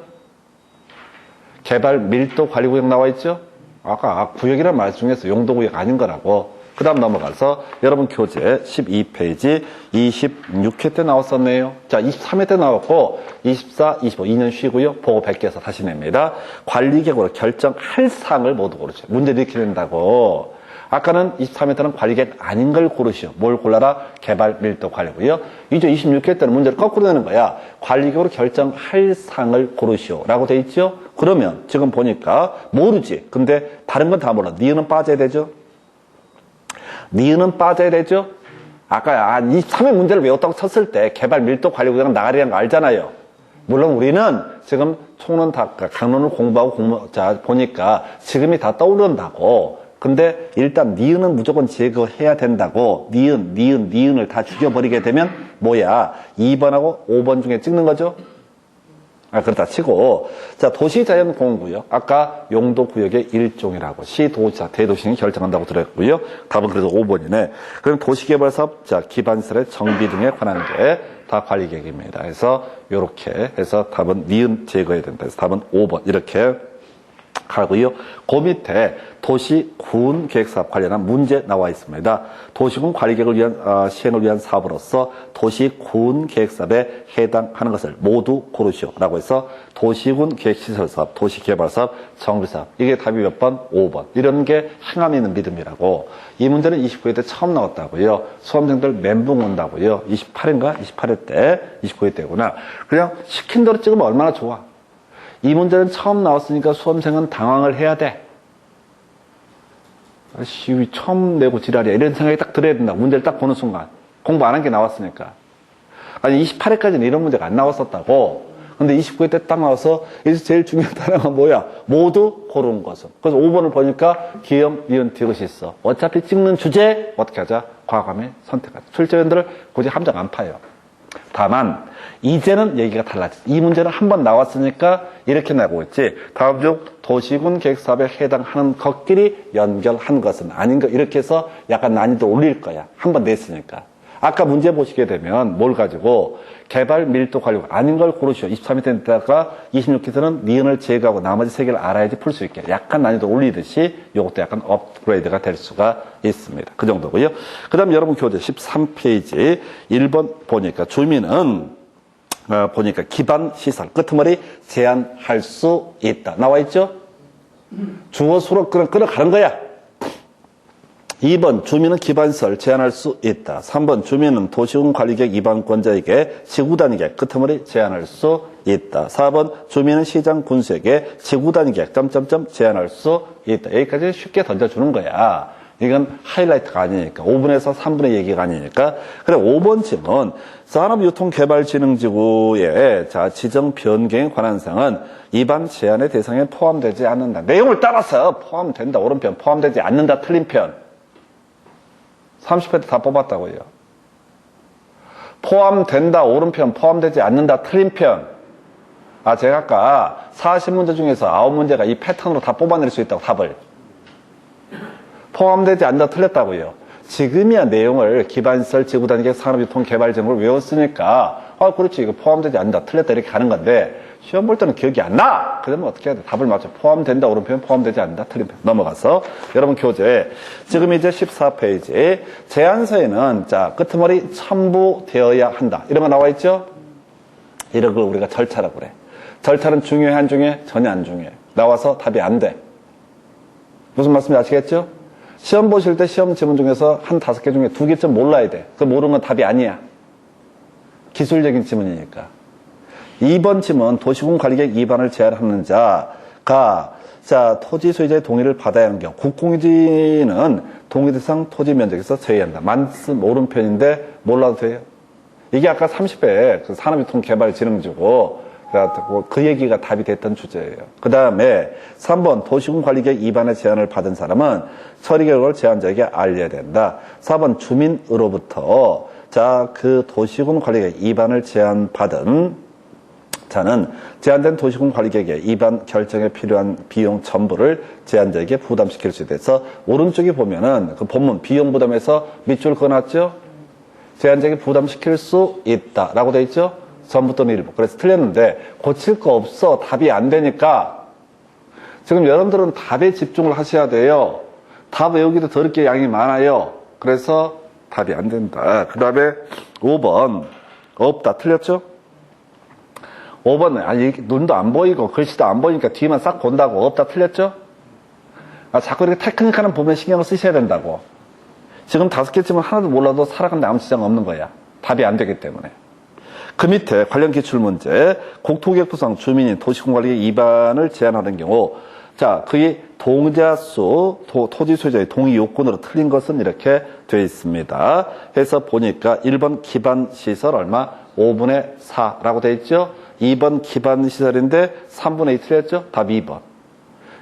개발 밀도 관리 구역 나와 있죠. 아까 구역이라는 말 중에서 용도 구역 아닌 거라고. 그 다음 넘어가서 여러분 교재 12페이지 26회 때 나왔었네요. 자, 23회 때 나왔고 24, 25 2년 쉬고요. 보고 100개에서 다시 냅니다. 관리객으로 결정할 사항을 모두 고르죠. 문제를 이렇게 낸다고. 아까는 23회 때는 관리객 아닌 걸 고르시오. 뭘 골라라? 개발 밀도 관리고요. 이제 26회 때는 문제를 거꾸로 내는 거야. 관리객으로 결정할 사항을 고르시오. 라고 돼 있죠? 그러면 지금 보니까 모르지. 근데 다른 건 다 몰라. 니은은 빠져야 되죠? 니은은 빠져야 되죠? 아까 23회 문제를 외웠다고 쳤을 때 개발 밀도 관리 구역은 나가리라는 거 알잖아요. 물론 우리는 지금 총론 다 강론을 공부하고 보니까 지금이 다 떠오른다고. 근데 일단 니은은 무조건 제거해야 된다고. 니은을 다 죽여버리게 되면 뭐야? 2번하고 5번 중에 찍는 거죠? 그렇다 치고. 자, 도시자연공원구역. 아까 용도구역의 일종이라고. 시도지사, 대도시는 결정한다고 들었고요. 답은 그래서 5번이네. 그럼 도시개발사업, 자, 기반시설의 정비 등에 관한 게 다 관리계획입니다. 그래서 요렇게 해서 답은 니은 제거해야 된다. 그래서 답은 5번. 이렇게 가고요. 그 밑에 도시군 계획사업 관련한 문제 나와 있습니다. 도시군 관리계획을 위한 시행을 위한 사업으로서 도시군 계획사업에 해당하는 것을 모두 고르시오라고 해서 도시군 계획시설사업, 도시개발사업, 정비사업 이게 답이 몇 번? 5번. 이런 게 행함이 있는 믿음이라고. 이 문제는 29회 때 처음 나왔다고요. 수험생들 멘붕 온다고요. 28회인가? 28회 때 29회 때구나. 그냥 시킨 대로 찍으면 얼마나 좋아. 이 문제는 처음 나왔으니까 수험생은 당황을 해야 돼. 아씨, 처음 내고 지랄이야. 이런 생각이 딱 들어야 된다. 문제를 딱 보는 순간. 공부 안 한 게 나왔으니까. 아니, 28회까지는 이런 문제가 안 나왔었다고. 근데 29회 때 딱 나와서, 여기서 제일 중요한 단어가 뭐야? 모두 고른 것은. 그래서 5번을 보니까 기역, 니은, 디귿이 있어. 어차피 찍는 주제, 어떻게 하자? 과감히 선택하자. 출제위원들을 굳이 함정 안 파요. 다만 이제는 얘기가 달라졌어. 이 문제는 한번 나왔으니까 이렇게 나오고 있지. 다음 중 도시군 계획사업에 해당하는 것끼리 연결한 것은 아닌가. 이렇게 해서 약간 난이도 올릴 거야. 한번 냈으니까. 아까 문제 보시게 되면 뭘 가지고 개발 밀도 관리 아닌 걸 고르시오. 23회 때다가 26회에서는 니은을 제거하고 나머지 세 개를 알아야지 풀 수 있게. 약간 난이도 올리듯이 이것도 약간 업그레이드가 될 수가 있습니다. 그 정도고요. 그 다음 여러분 교재 13페이지 1번 보니까 주민은 보니까 기반시설 끄트머리 제한할 수 있다. 나와 있죠? 주어 수로 끌어가는 거야. 2번 주민은 기반시설 제한할 수 있다. 3번 주민은 도시군 관리객 이반권자에게 지구 단위객 끄트머리 제한할 수 있다. 4번 주민은 시장 군수에게 지구 단위객 제한할 수 있다. 여기까지 쉽게 던져주는 거야. 이건 하이라이트가 아니니까. 5분에서 3분의 얘기가 아니니까. 그래, 5번 질문. 산업유통개발진흥지구의 지정 변경에 관한 사항은 이반 제한의 대상에 포함되지 않는다. 내용을 따라서 포함된다. 오른편. 포함되지 않는다. 틀린 편. 30회 때 다 뽑았다고요. 포함된다. 오른편. 포함되지 않는다. 틀린 편. 제가 아까 40문제 중에서 9문제가 이 패턴으로 다 뽑아낼 수 있다고 답을. 포함되지 않는다. 틀렸다고요. 지금이야 내용을 기반시설 지구단위계 산업유통개발정을 외웠으니까 그렇지 이거 포함되지 않는다. 틀렸다. 이렇게 가는 건데 시험 볼 때는 기억이 안 나. 그러면 어떻게 해야 돼? 답을 맞춰. 포함된다. 오른편 포함되지 않는다. 틀린 편. 넘어가서 여러분 교재 지금 이제 14페이지 제안서에는 끄트머리 첨부되어야 한다. 이런 거 나와 있죠? 이런 걸 우리가 절차라고 그래. 절차는 중요해 안 중요해? 전혀 안 중요해. 나와서 답이 안 돼. 무슨 말씀인지 아시겠죠? 시험 보실 때 시험 지문 중에서 한 5개 중에 2개쯤 몰라야 돼. 그 모르는 건 답이 아니야. 기술적인 지문이니까. 2번 지문 도시군 관리객 위반을 제한하는 자가 토지 소유자의 동의를 받아야 하는 경우 국공유지는 동의 대상 토지 면적에서 제외한다. 말씀 오른편인데 몰라도 돼요. 이게 아까 30회 그 산업유통개발진흥지구 그 얘기가 답이 됐던 주제예요. 그 다음에 3번 도시군 관리객 위반의 제한을 받은 사람은 처리 결과를 제한자에게 알려야 된다. 4번 주민으로부터 자, 그 도시군 관리계획 위반을 제안받은 자는 제한된 도시군 관리계획의 위반 결정에 필요한 비용 전부를 제한자에게 부담시킬 수 있어서 오른쪽에 보면은 그 본문 비용 부담에서 밑줄 그어놨죠? 제한자에게 부담시킬 수 있다라고 돼 있죠? 전부 또는 일부. 그래서 틀렸는데 고칠 거 없어. 답이 안 되니까 지금 여러분들은 답에 집중을 하셔야 돼요. 답 외우기도 더럽게 양이 많아요. 그래서 답이 안 된다. 그 다음에 5번 없다. 틀렸죠? 5번 아니 눈도 안 보이고 글씨도 안 보이니까 뒤만 싹 본다고. 없다. 틀렸죠? 자꾸 이렇게 테크닉하는 부분에 신경을 쓰셔야 된다고. 지금 5개 질문 하나도 몰라도 살아가는데 아무 지장 없는 거야. 답이 안 되기 때문에. 그 밑에 관련 기출문제 국토개혁부상 주민이 도시공관리 위반을 제한하는 경우 자 그의 동자수 토지 소유자의 동의 요건으로 틀린 것은 이렇게 되어 있습니다. 해서 보니까 1번 기반시설 얼마? 5분의 4라고 되어 있죠. 2번 기반시설인데 3분의 2 틀렸죠. 답 2번.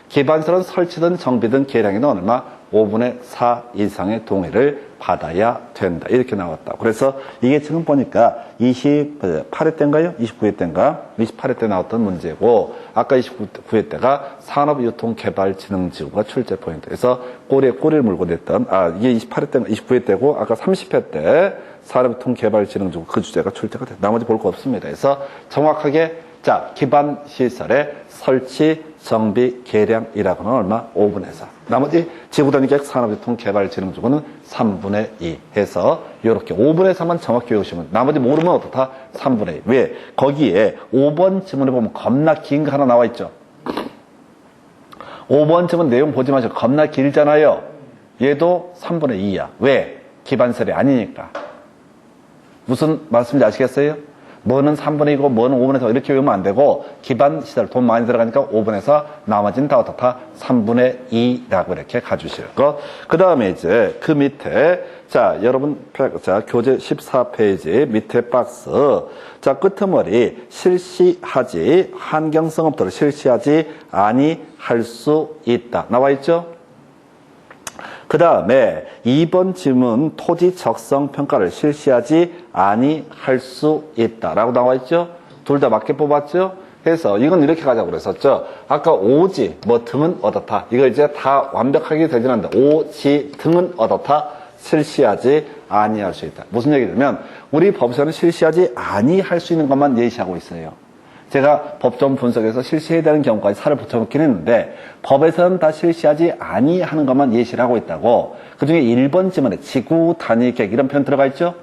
기반시설은 설치든 정비든 계량이든 얼마? 5분의 4 이상의 동의를 받아야 된다. 이렇게 나왔다. 그래서 이게 지금 보니까 28회 때인가요? 29회 때인가? 28회 때 나왔던 문제고 아까 29회 때가 산업유통개발진흥지구가 출제 포인트. 그래서 꼬리에 꼬리를 물고 냈던 이게 28회 때, 29회 때고 아까 30회 때 산업유통개발진흥지구 그 주제가 출제가 됐다. 나머지 볼 거 없습니다. 그래서 정확하게 자 기반시설의 설치, 정비, 계량이라고는 얼마? 5분의 4. 나머지 지구단위계획 산업유통개발진흥지구는 3분의 2 해서 이렇게 5분의 3만 정확히 외우시면 나머지 모르면 어떻다? 3분의 2. 왜? 거기에 5번 지문에 보면 겁나 긴 거 하나 나와 있죠. 5번 지문 내용 보지 마시고 겁나 길잖아요. 얘도 3분의 2야. 왜? 기반설이 아니니까. 무슨 말씀인지 아시겠어요? 뭐는 3분의 2고 뭐는 5분의 4 이렇게 외우면 안 되고 기반 시설 돈 많이 들어가니까 5분의 4 나머지는 다 어떻다? 3분의 2라고 이렇게 가주실 거. 그 다음에 이제 그 밑에 자 여러분 자 교재 14페이지 밑에 박스 자 끄트머리 실시하지 환경성 업도를 실시하지 아니할 수 있다 나와 있죠? 그 다음에 2번 질문 토지 적성 평가를 실시하지 아니할 수 있다라고 나와 있죠. 둘 다 맞게 뽑았죠. 해서 이건 이렇게 가자고 그랬었죠. 아까 오지 뭐 등은 어떻다. 이거 이제 다 완벽하게 되진 않는다. 오지 등은 어떻다. 실시하지 아니할 수 있다. 무슨 얘기냐면 우리 법에서는 실시하지 아니할 수 있는 것만 예시하고 있어요. 제가 법정 분석에서 실시해야 되는 경우까지 살을 붙여놓긴 했는데 법에서는 다 실시하지 아니하는 것만 예시를 하고 있다고. 그중에 1번 지문에 지구 단위 계획 이런 표현 들어가 있죠?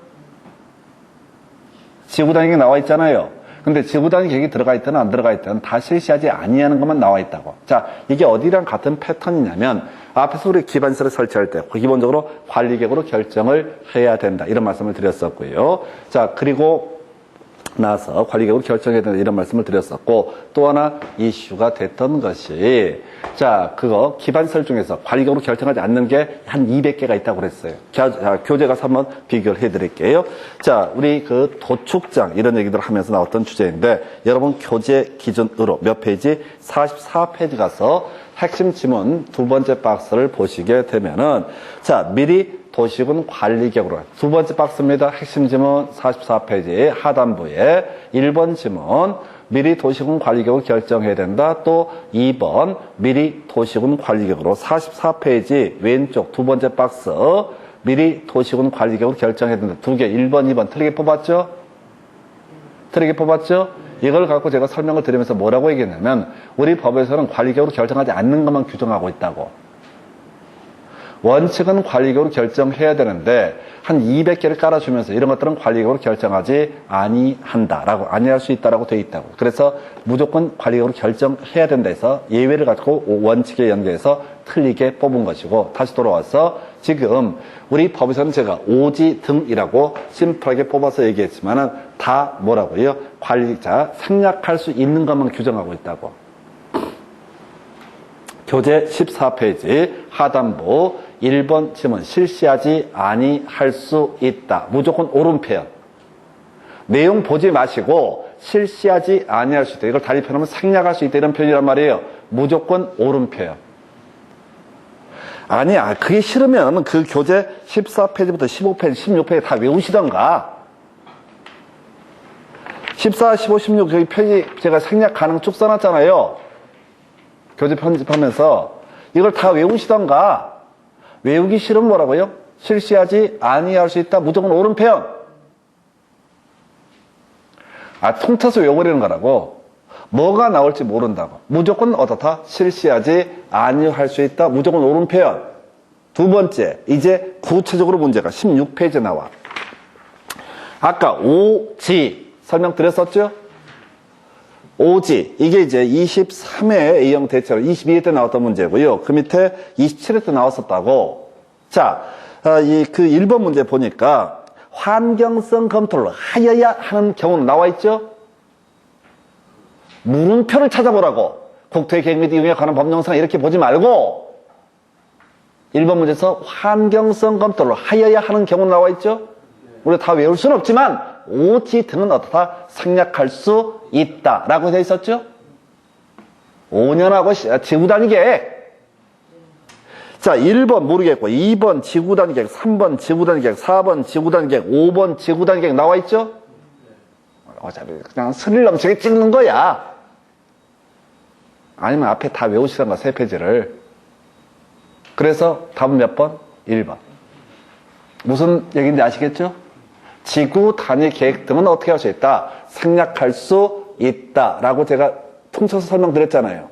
지구 단위 계획 나와 있잖아요. 근데 지구 단위 계획이 들어가 있든 안 들어가 있든 다 실시하지 아니하는 것만 나와 있다고. 자, 이게 어디랑 같은 패턴이냐면 앞에서 우리 기반시설을 설치할 때 기본적으로 관리계획으로 결정을 해야 된다. 이런 말씀을 드렸었고요. 자, 그리고 나서 관리계획으로 결정해야 된다 이런 말씀을 드렸었고 또 하나 이슈가 됐던 것이 자 그거 기반시설 중에서 관리계획으로 결정하지 않는 게 한 200개가 있다고 그랬어요. 자, 교재 가서 한번 비교를 해드릴게요. 자 우리 그 도축장 이런 얘기들 하면서 나왔던 주제인데 여러분 교재 기준으로 몇 페이지? 44페이지 가서 핵심 지문 두 번째 박스를 보시게 되면은 자 미리 도시군 관리계획으로 두 번째 박스입니다. 핵심 지문 44페이지 하단부에 1번 지문 미리 도시군 관리계획으로 결정해야 된다. 또 2번 미리 도시군 관리계획으로 44페이지 왼쪽 두 번째 박스 미리 도시군 관리계획으로 결정해야 된다. 두 개 1번 2번 틀리게 뽑았죠? 틀리게 뽑았죠? 이걸 갖고 제가 설명을 드리면서 뭐라고 얘기했냐면 우리 법에서는 관리계획으로 결정하지 않는 것만 규정하고 있다고. 원칙은 관리계획으로 결정해야 되는데 한 200개를 깔아주면서 이런 것들은 관리계획으로 결정하지 아니한다라고 아니할 수 있다라고 되어 있다고. 그래서 무조건 관리계획으로 결정해야 된다 해서 예외를 가지고 원칙에 연계해서 틀리게 뽑은 것이고 다시 돌아와서 지금 우리 법에서는 제가 오지 등이라고 심플하게 뽑아서 얘기했지만은 다 뭐라고요? 관리자 생략할 수 있는 것만 규정하고 있다고. 교재 14페이지 하단부 1번 지문 실시하지 아니할 수 있다. 무조건 오른표현. 내용 보지 마시고 실시하지 아니할 수 있다. 이걸 다리 펴놓으면 생략할 수 있다. 이런 표현이란 말이에요. 무조건 오른표현. 아니야. 그게 싫으면 그 교재 14페이지부터 15페이지, 16페이지 다 외우시던가. 14, 15, 16 저기 페이지 제가 생략 가능 쭉 써놨잖아요. 교재 편집하면서. 이걸 다 외우시던가. 외우기 싫으면 뭐라고요? 실시하지 아니할 수 있다. 무조건 옳은 표현. 통틀어서 외워버리는 거라고. 뭐가 나올지 모른다고. 무조건 어떻다? 실시하지 아니할 수 있다. 무조건 옳은 표현. 두 번째, 이제 구체적으로 문제가 16페이지에 나와. 아까 오지 설명드렸었죠? 오지. 이게 이제 23회 A형 대체로 22회 때 나왔던 문제고요. 그 밑에 27회 때 나왔었다고. 자, 그 1번 문제 보니까 환경성 검토를 하여야 하는 경우는 나와 있죠? 물음표를 찾아보라고. 국토의 계획 및 이용에 관한 법령상 이렇게 보지 말고 1번 문제에서 환경성 검토를 하여야 하는 경우는 나와 있죠? 우리가 다 외울 수는 없지만 오지 등은 어떻다? 생략할 수 있다 라고 되어 있었죠? 5년하고 지구단위 계획. 자, 1번 모르겠고 2번 지구단위 계획, 3번 지구단위 계획, 4번 지구단위 계획, 5번 지구단위 계획 나와 있죠? 어차피 그냥 스릴 넘치게 찍는 거야. 아니면 앞에 다 외우시던가 3페이지를. 그래서 답은 몇 번? 1번. 무슨 얘기인지 아시겠죠? 지구 단위 계획 등은 어떻게 할 수 있다? 생략할 수 있다 라고 제가 통째서 설명드렸잖아요.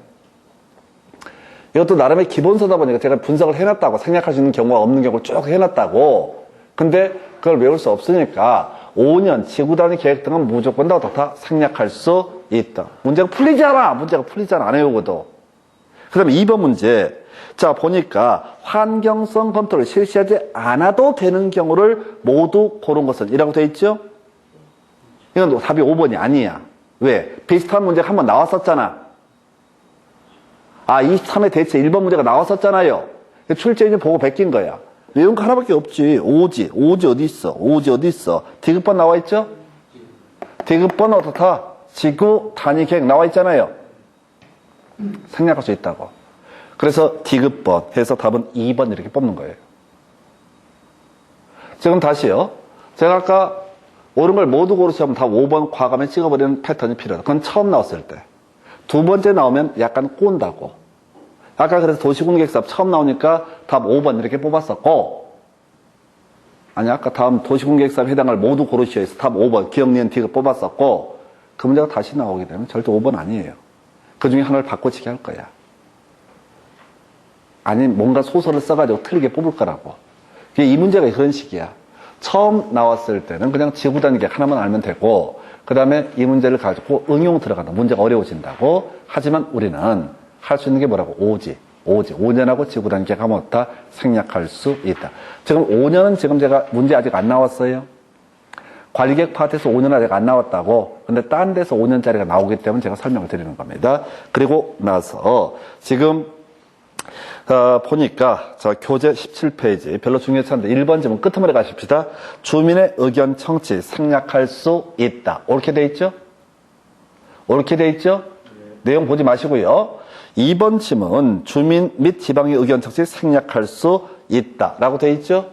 이것도 나름의 기본서다 보니까 제가 분석을 해놨다고. 생략할 수 있는 경우와 없는 경우를 쭉 해놨다고. 근데 그걸 외울 수 없으니까 5년 지구 단위 계획 등은 무조건 다 어떻다? 생략할 수 있다. 문제가 풀리잖아. 문제가 풀리잖아. 안 외우고도. 그 다음에 2번 문제. 자, 보니까 환경성 검토를 실시하지 않아도 되는 경우를 모두 고른 것은 이라고 되어 있죠? 이건 답이 5번이 아니야. 왜? 비슷한 문제가 한번 나왔었잖아. 23회 대체 1번 문제가 나왔었잖아요. 출제인이 보고 베낀 거야. 외운 거 하나밖에 없지. 오지 어디 있어? 오지 어디 있어? 디귿번 나와 있죠? 디귿번 어떻다? 지구 단위 계획 나와 있잖아요. 생략할 수 있다고. 그래서 디귿번 해서 답은 2번 이렇게 뽑는 거예요. 지금 다시요. 제가 아까 옳은 걸 모두 고르시면 다 5번 과감히 찍어버리는 패턴이 필요하다. 그건 처음 나왔을 때. 두 번째 나오면 약간 꼰다고. 아까 그래서 도시공계사업 처음 나오니까 답 5번 이렇게 뽑았었고, 아니 아까 다음 도시공계사업 해당을 모두 고르시오 해서 답 5번 기억, 니은, 디귿 뽑았었고, 그 문제가 다시 나오게 되면 절대 5번 아니에요. 그 중에 하나를 바꿔치기 할 거야. 아니 뭔가 소설을 써가지고 틀리게 뽑을 거라고. 이 문제가 그런 식이야. 처음 나왔을 때는 그냥 지구 단위 계획 하나만 알면 되고, 그 다음에 이 문제를 가지고 응용 들어간다. 문제가 어려워진다고. 하지만 우리는 할 수 있는 게 뭐라고? 오지. 5년하고 지구 단위 계획 하면 어떻다? 생략할 수 있다. 지금 5년은 지금 제가 문제 아직 안 나왔어요. 관리계획 파트에서 5년 아직 안 나왔다고. 근데 딴 데서 5년짜리가 나오기 때문에 제가 설명을 드리는 겁니다. 그리고 나서 지금 보니까 교재 17페이지 별로 중요치 않은데 1번 지문 끄트머리 가십시다. 주민의 의견 청취 생략할 수 있다. 옳게 돼 있죠? 옳게 돼 있죠? 내용 보지 마시고요. 2번 지문 주민 및 지방의 의견 청취 생략할 수 있다 라고 돼 있죠?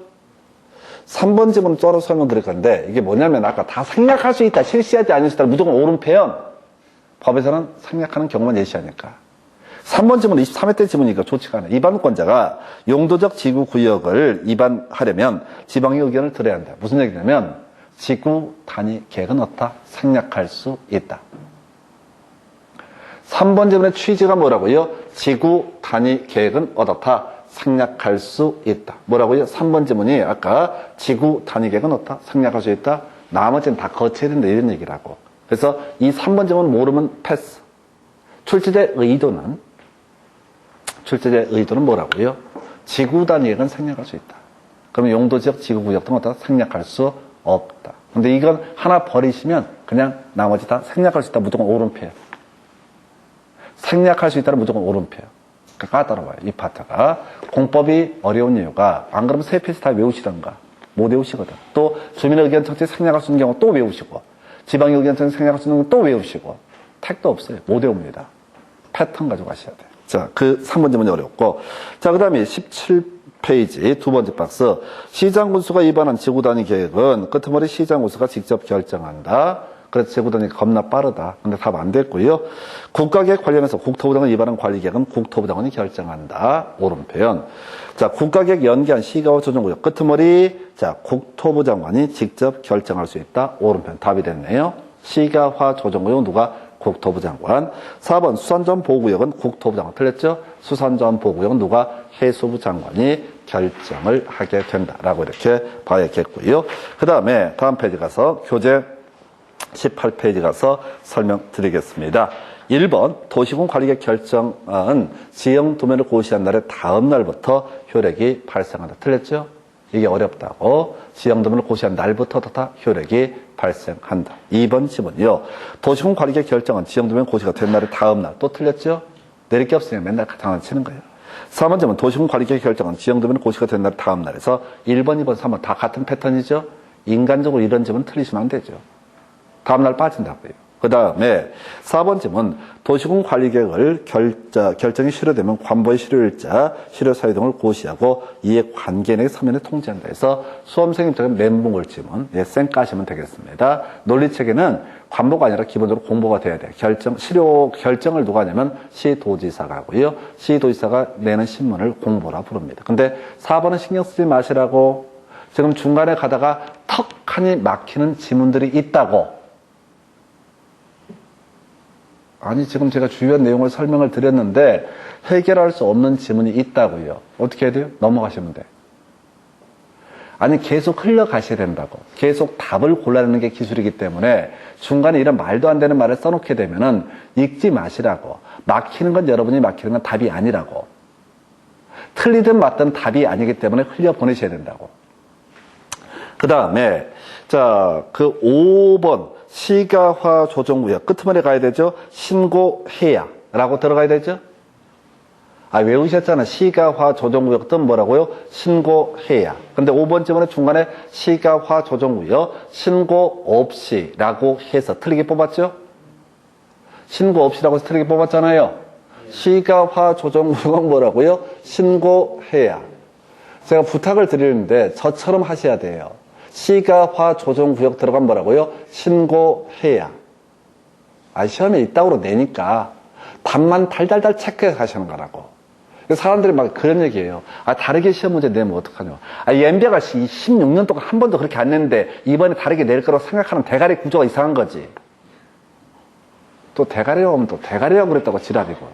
3번 지문 쩔어 설명드릴 건데 이게 뭐냐면 아까 다 생략할 수 있다, 실시하지 않을 수 있다, 무조건 옳은 표현. 법에서는 생략하는 경우만 예시하니까. 3번 지문은 23회 때 지문이니까 좋지가 않아요. 위반권자가 용도적 지구구역을 위반하려면 지방의 의견을 들어야 한다. 무슨 얘기냐면 지구 단위 계획은 어떻다? 생략할 수 있다. 3번 지문의 취지가 뭐라고요? 지구 단위 계획은 어떻다? 생략할 수 있다. 뭐라고요? 3번 지문이 아까 지구 단위 계획은 어떻다? 생략할 수 있다. 나머지는 다 거쳐야 된다 이런 얘기라고. 그래서 이 3번 지문 모르면 패스. 출제자의 의도는 뭐라고요? 지구 단위 계획은 생략할 수 있다. 그러면 용도지역, 지구구역 등은 어떻다? 생략할 수 없다. 근데 이건 하나 버리시면 그냥 나머지 다 생략할 수 있다. 무조건 옳은 표현. 생략할 수 있다는 무조건 옳은 표현. 그러니까 까다로워요. 이 파트가. 공법이 어려운 이유가 안 그러면 3페이지 다 외우시던가 못 외우시거든. 또 주민의 의견 청취 생략할 수 있는 경우 또 외우시고 지방의 의견 청취 생략할 수 있는 경우 또 외우시고 택도 없어요. 못 외웁니다. 패턴 가지고 가셔야 돼요. 자, 그 3번 질문이 어렵고. 자, 그 다음에 17페이지 두 번째 박스. 시장군수가 입안한 지구단위 계획은 끄트머리 시장군수가 직접 결정한다. 그래서 지구단위 겁나 빠르다. 근데 답 안 됐고요. 국가계획 관련해서 국토부 장관 입안한 관리계획은 국토부 장관이 결정한다. 옳은 표현. 자, 국가계획 연기한 시가와 조정구역 끄트머리. 자, 국토부 장관이 직접 결정할 수 있다. 옳은 표현. 답이 됐네요. 시가화 조정구역 누가? 국토부 장관. 4번 수산점 보호구역은 국토부 장관. 틀렸죠? 수산점 보호구역은 누가? 해수부 장관이 결정을 하게 된다라고 이렇게 봐야겠고요. 그 다음에 다음 페이지 가서 교재 18페이지 가서 설명드리겠습니다. 1번 도시군 관리계획 결정은 지형 도면을 고시한 날의 다음 날부터 효력이 발생한다. 틀렸죠? 이게 어렵다고. 지형 도면을 고시한 날부터 다 효력이 발생한다. 2번 질문이요. 도시군 관리계획 결정은 지형 도면 고시가 된 날의 다음 날. 또 틀렸죠? 내릴 게 없으니까 맨날 장난치는 거예요. 3번 질문. 도시군 관리계획 결정은 지형 도면 고시가 된 날의 다음 날에서 1번, 2번, 3번 다 같은 패턴이죠? 인간적으로 이런 질문 틀리시면 안 되죠. 다음날 빠진다고요. 그 다음에 4번 질문. 도시군 관리계획을 결정이 실효되면 관보의 실효일자, 실효사유 등을 고시하고 이에 관계인에게 서면에 통지한다 해서 수험생 입장에 멘붕을 지문, 쌩 까시면 되겠습니다. 논리체계는 관보가 아니라 기본적으로 공보가 돼야 돼요. 실효 결정을 누가 하냐면 시도지사가 하고요. 시도지사가 내는 신문을 공보라 부릅니다. 근데 4번은 신경 쓰지 마시라고. 지금 중간에 가다가 턱하니 막히는 지문들이 있다고. 아니, 지금 제가 주요한 내용을 설명을 드렸는데 해결할 수 없는 지문이 있다고요. 어떻게 해야 돼요? 넘어가시면 돼. 아니, 계속 흘러가셔야 된다고. 계속 답을 골라내는 게 기술이기 때문에 중간에 이런 말도 안 되는 말을 써놓게 되면은 읽지 마시라고. 막히는 건 여러분이 막히는 건 답이 아니라고. 틀리든 맞든 답이 아니기 때문에 흘려보내셔야 된다고. 그 다음에 자, 그 5번 시가화 조정구역 끝머리 가야 되죠? 신고해야라고 들어가야 되죠? 아, 외우셨잖아. 시가화 조정구역 뜻 뭐라고요? 신고해야. 근데 5번 질문에 중간에 시가화 조정구역 신고 없이라고 해서 틀리게 뽑았죠? 신고 없이라고 해서 틀리게 뽑았잖아요. 시가화 조정구역은 뭐라고요? 신고해야. 제가 부탁을 드리는데 저처럼 하셔야 돼요. 시가화 조정구역 들어간 뭐라고요? 신고해야. 아, 시험에 있다고 내니까 답만 달달달 체크해서 가시는 거라고. 사람들이 막 그런 얘기예요. 아, 다르게 시험 문제 내면 어떡하냐. 아, 연배가 16년 동안 한 번도 그렇게 안 냈는데 이번에 다르게 낼 거라고 생각하는 대가리 구조가 이상한 거지. 또 대가리라고 하면 또 대가리라고 그랬다고 지랄이고.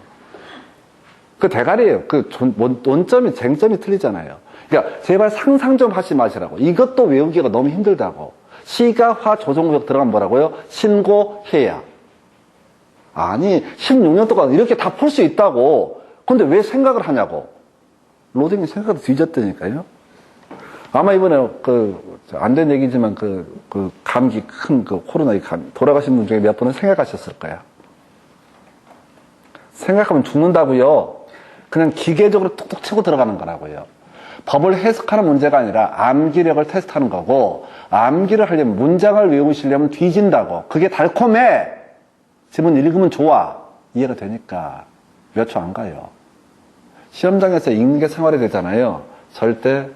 그 대가리예요. 그 원점이, 쟁점이 틀리잖아요. 그러니까 제발 상상 좀 하지 마시라고. 이것도 외우기가 너무 힘들다고. 시가화 조정구역 들어가면 뭐라고요? 신고해야. 아니, 16년 동안 이렇게 다 풀 수 있다고. 근데 왜 생각을 하냐고. 로딩이 생각도 뒤졌다니까요. 아마 이번에 안 된 얘기지만 감기 큰 코로나 돌아가신 분 중에 몇 분은 생각하셨을 거야. 생각하면 죽는다고요. 그냥 기계적으로 툭툭 치고 들어가는 거라고요. 법을 해석하는 문제가 아니라 암기력을 테스트하는 거고, 암기를 하려면 문장을 외우시려면 뒤진다고. 그게 달콤해. 지문 읽으면 좋아. 이해가 되니까 몇 초 안 가요. 시험장에서 읽는 게 생활이 되잖아요. 절대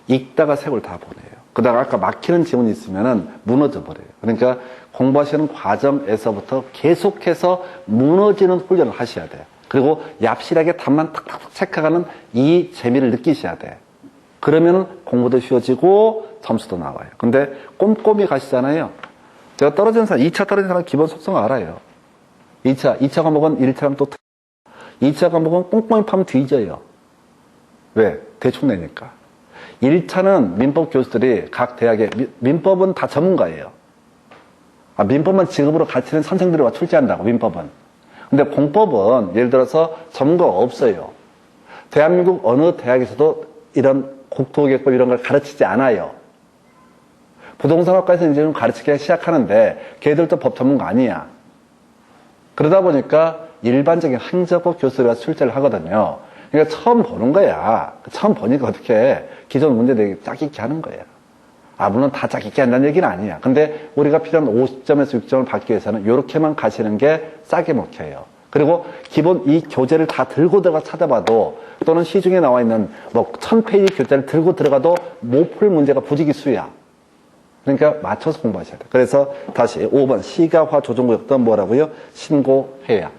읽다가 색을 다 보내요. 그다가 아까 막히는 지문이 있으면은 무너져 버려요. 그러니까 공부하시는 과정에서부터 계속해서 무너지는 훈련을 하셔야 돼요. 그리고 얍실하게 답만 탁탁탁 체크하는 이 재미를 느끼셔야 돼. 그러면 공부도 쉬워지고 점수도 나와요. 근데 꼼꼼히 가시잖아요. 제가 떨어진 사람, 2차 떨어진 사람 기본 속성 알아요. 2차 과목은 1차랑 또 2차 과목은 꼼꼼히 파면 뒤져요. 왜? 대충 내니까. 1차는 민법 교수들이 각 대학에, 민법은 다 전문가예요. 아, 민법만 직업으로 가르치는 선생들이 출제한다고, 민법은. 근데 공법은 예를 들어서 전문가가 없어요. 대한민국 어느 대학에서도 이런 국토계획법 이런 걸 가르치지 않아요. 부동산학과에서 이제 좀 가르치기 시작하는데 걔들도 법 전문가 아니야. 그러다 보니까 일반적인 행정법 교수들이 와서 출제를 하거든요. 그러니까 처음 보는 거야. 처음 보니까 어떻게 기존 문제 내기 짝짓기 하는 거야. 아, 물론 다 짝짓기 한다는 얘기는 아니야. 근데 우리가 필요한 50점에서 6점을 받기 위해서는 이렇게만 가시는 게 싸게 먹혀요. 그리고 기본 이 교재를 다 들고 들어가 찾아봐도 또는 시중에 나와 있는 뭐 1000페이지 교재를 들고 들어가도 못 풀 문제가 부지기수야. 그러니까 맞춰서 공부하셔야 돼. 그래서 다시 5번 시가화 조정구역도 뭐라고요? 신고해야.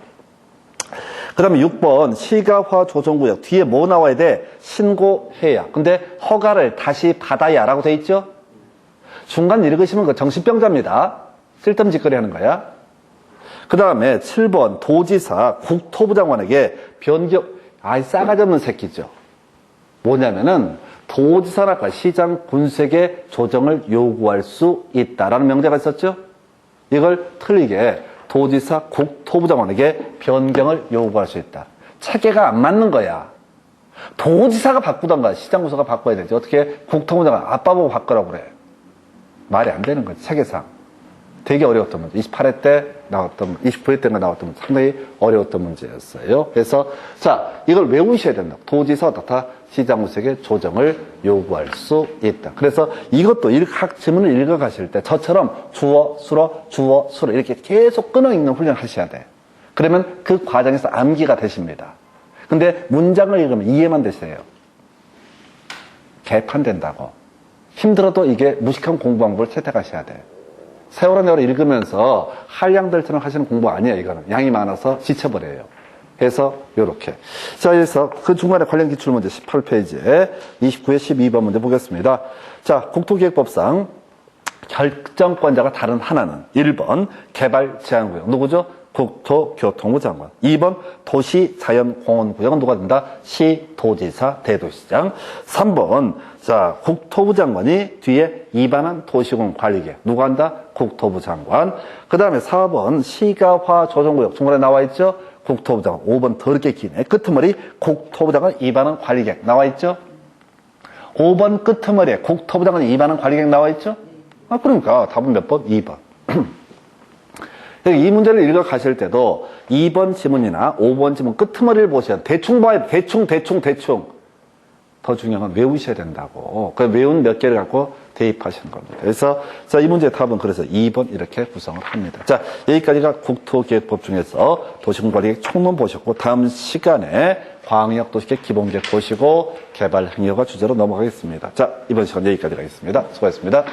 그 다음에 6번 시가화 조정구역 뒤에 뭐 나와야 돼? 신고해야. 근데 허가를 다시 받아야 라고 돼 있죠? 중간 읽으시면 그 정신병자입니다. 쓸데없는 짓거리 하는 거야. 그 다음에 7번 도지사 국토부 장관에게 변경, 싸가지 없는 새끼죠. 뭐냐면은 도지사나 시장 군수에게 조정을 요구할 수 있다라는 명제가 있었죠. 이걸 틀리게 도지사 국토부 장관에게 변경을 요구할 수 있다. 체계가 안 맞는 거야. 도지사가 바꾸던가 시장 군수가 바꿔야 되지. 어떻게 국토부 장관 아빠 보고 바꾸라고 그래. 말이 안 되는 거지. 체계상. 되게 어려웠던 문제. 28회 때 나왔던, 29회 때가 나왔던 문제. 상당히 어려웠던 문제였어요. 그래서, 자, 이걸 외우셔야 된다. 도지사 어떻다? 시장군수에게 조정을 요구할 수 있다. 그래서 이것도 각 지문을 읽어가실 때 저처럼 주어, 수로 이렇게 계속 끊어 읽는 훈련을 하셔야 돼. 그러면 그 과정에서 암기가 되십니다. 근데 문장을 읽으면 이해만 되세요. 개판된다고. 힘들어도 이게 무식한 공부 방법을 채택하셔야 돼. 세월호 내로 읽으면서 한량들처럼 하시는 공부 아니에요, 이거는. 양이 많아서 지쳐버려요. 그래서, 요렇게. 자, 그래서 그 중간에 관련 기출문제 18페이지에 29에 12번 문제 보겠습니다. 자, 국토기획법상 결정권자가 다른 하나는 1번 개발제한구역. 누구죠? 국토교통부 장관. 2번 도시자연공원구역은 누가 된다? 시도지사, 대도시장. 3번 자 국토부 장관이 뒤에 입안한 도시공원관리계획. 누가 한다? 국토부 장관. 그 다음에 4번 시가화 조정구역. 중간에 나와 있죠? 국토부 장관. 5번 더럽게 기네. 끄트머리 국토부 장관 입안한 관리계획. 나와 있죠? 5번 끄트머리에 국토부 장관 입안한 관리계획 나와 있죠? 그러니까 답은 몇 번? 2번. 이 문제를 읽어 가실 때도 2번 지문이나 5번 지문 끄트머리를 보셔야 대충 봐야 대충. 더 중요한 건 외우셔야 된다고. 그 외운 몇 개를 갖고 대입하시는 겁니다. 그래서 자, 이 문제의 답은 그래서 2번 이렇게 구성을 합니다. 자, 여기까지가 국토기획법 중에서 도시공관리계획 총론 보셨고 다음 시간에 광역도시계획 기본계획 보시고 개발행위허가 주제로 넘어가겠습니다. 자, 이번 시간 여기까지 가겠습니다. 수고하셨습니다.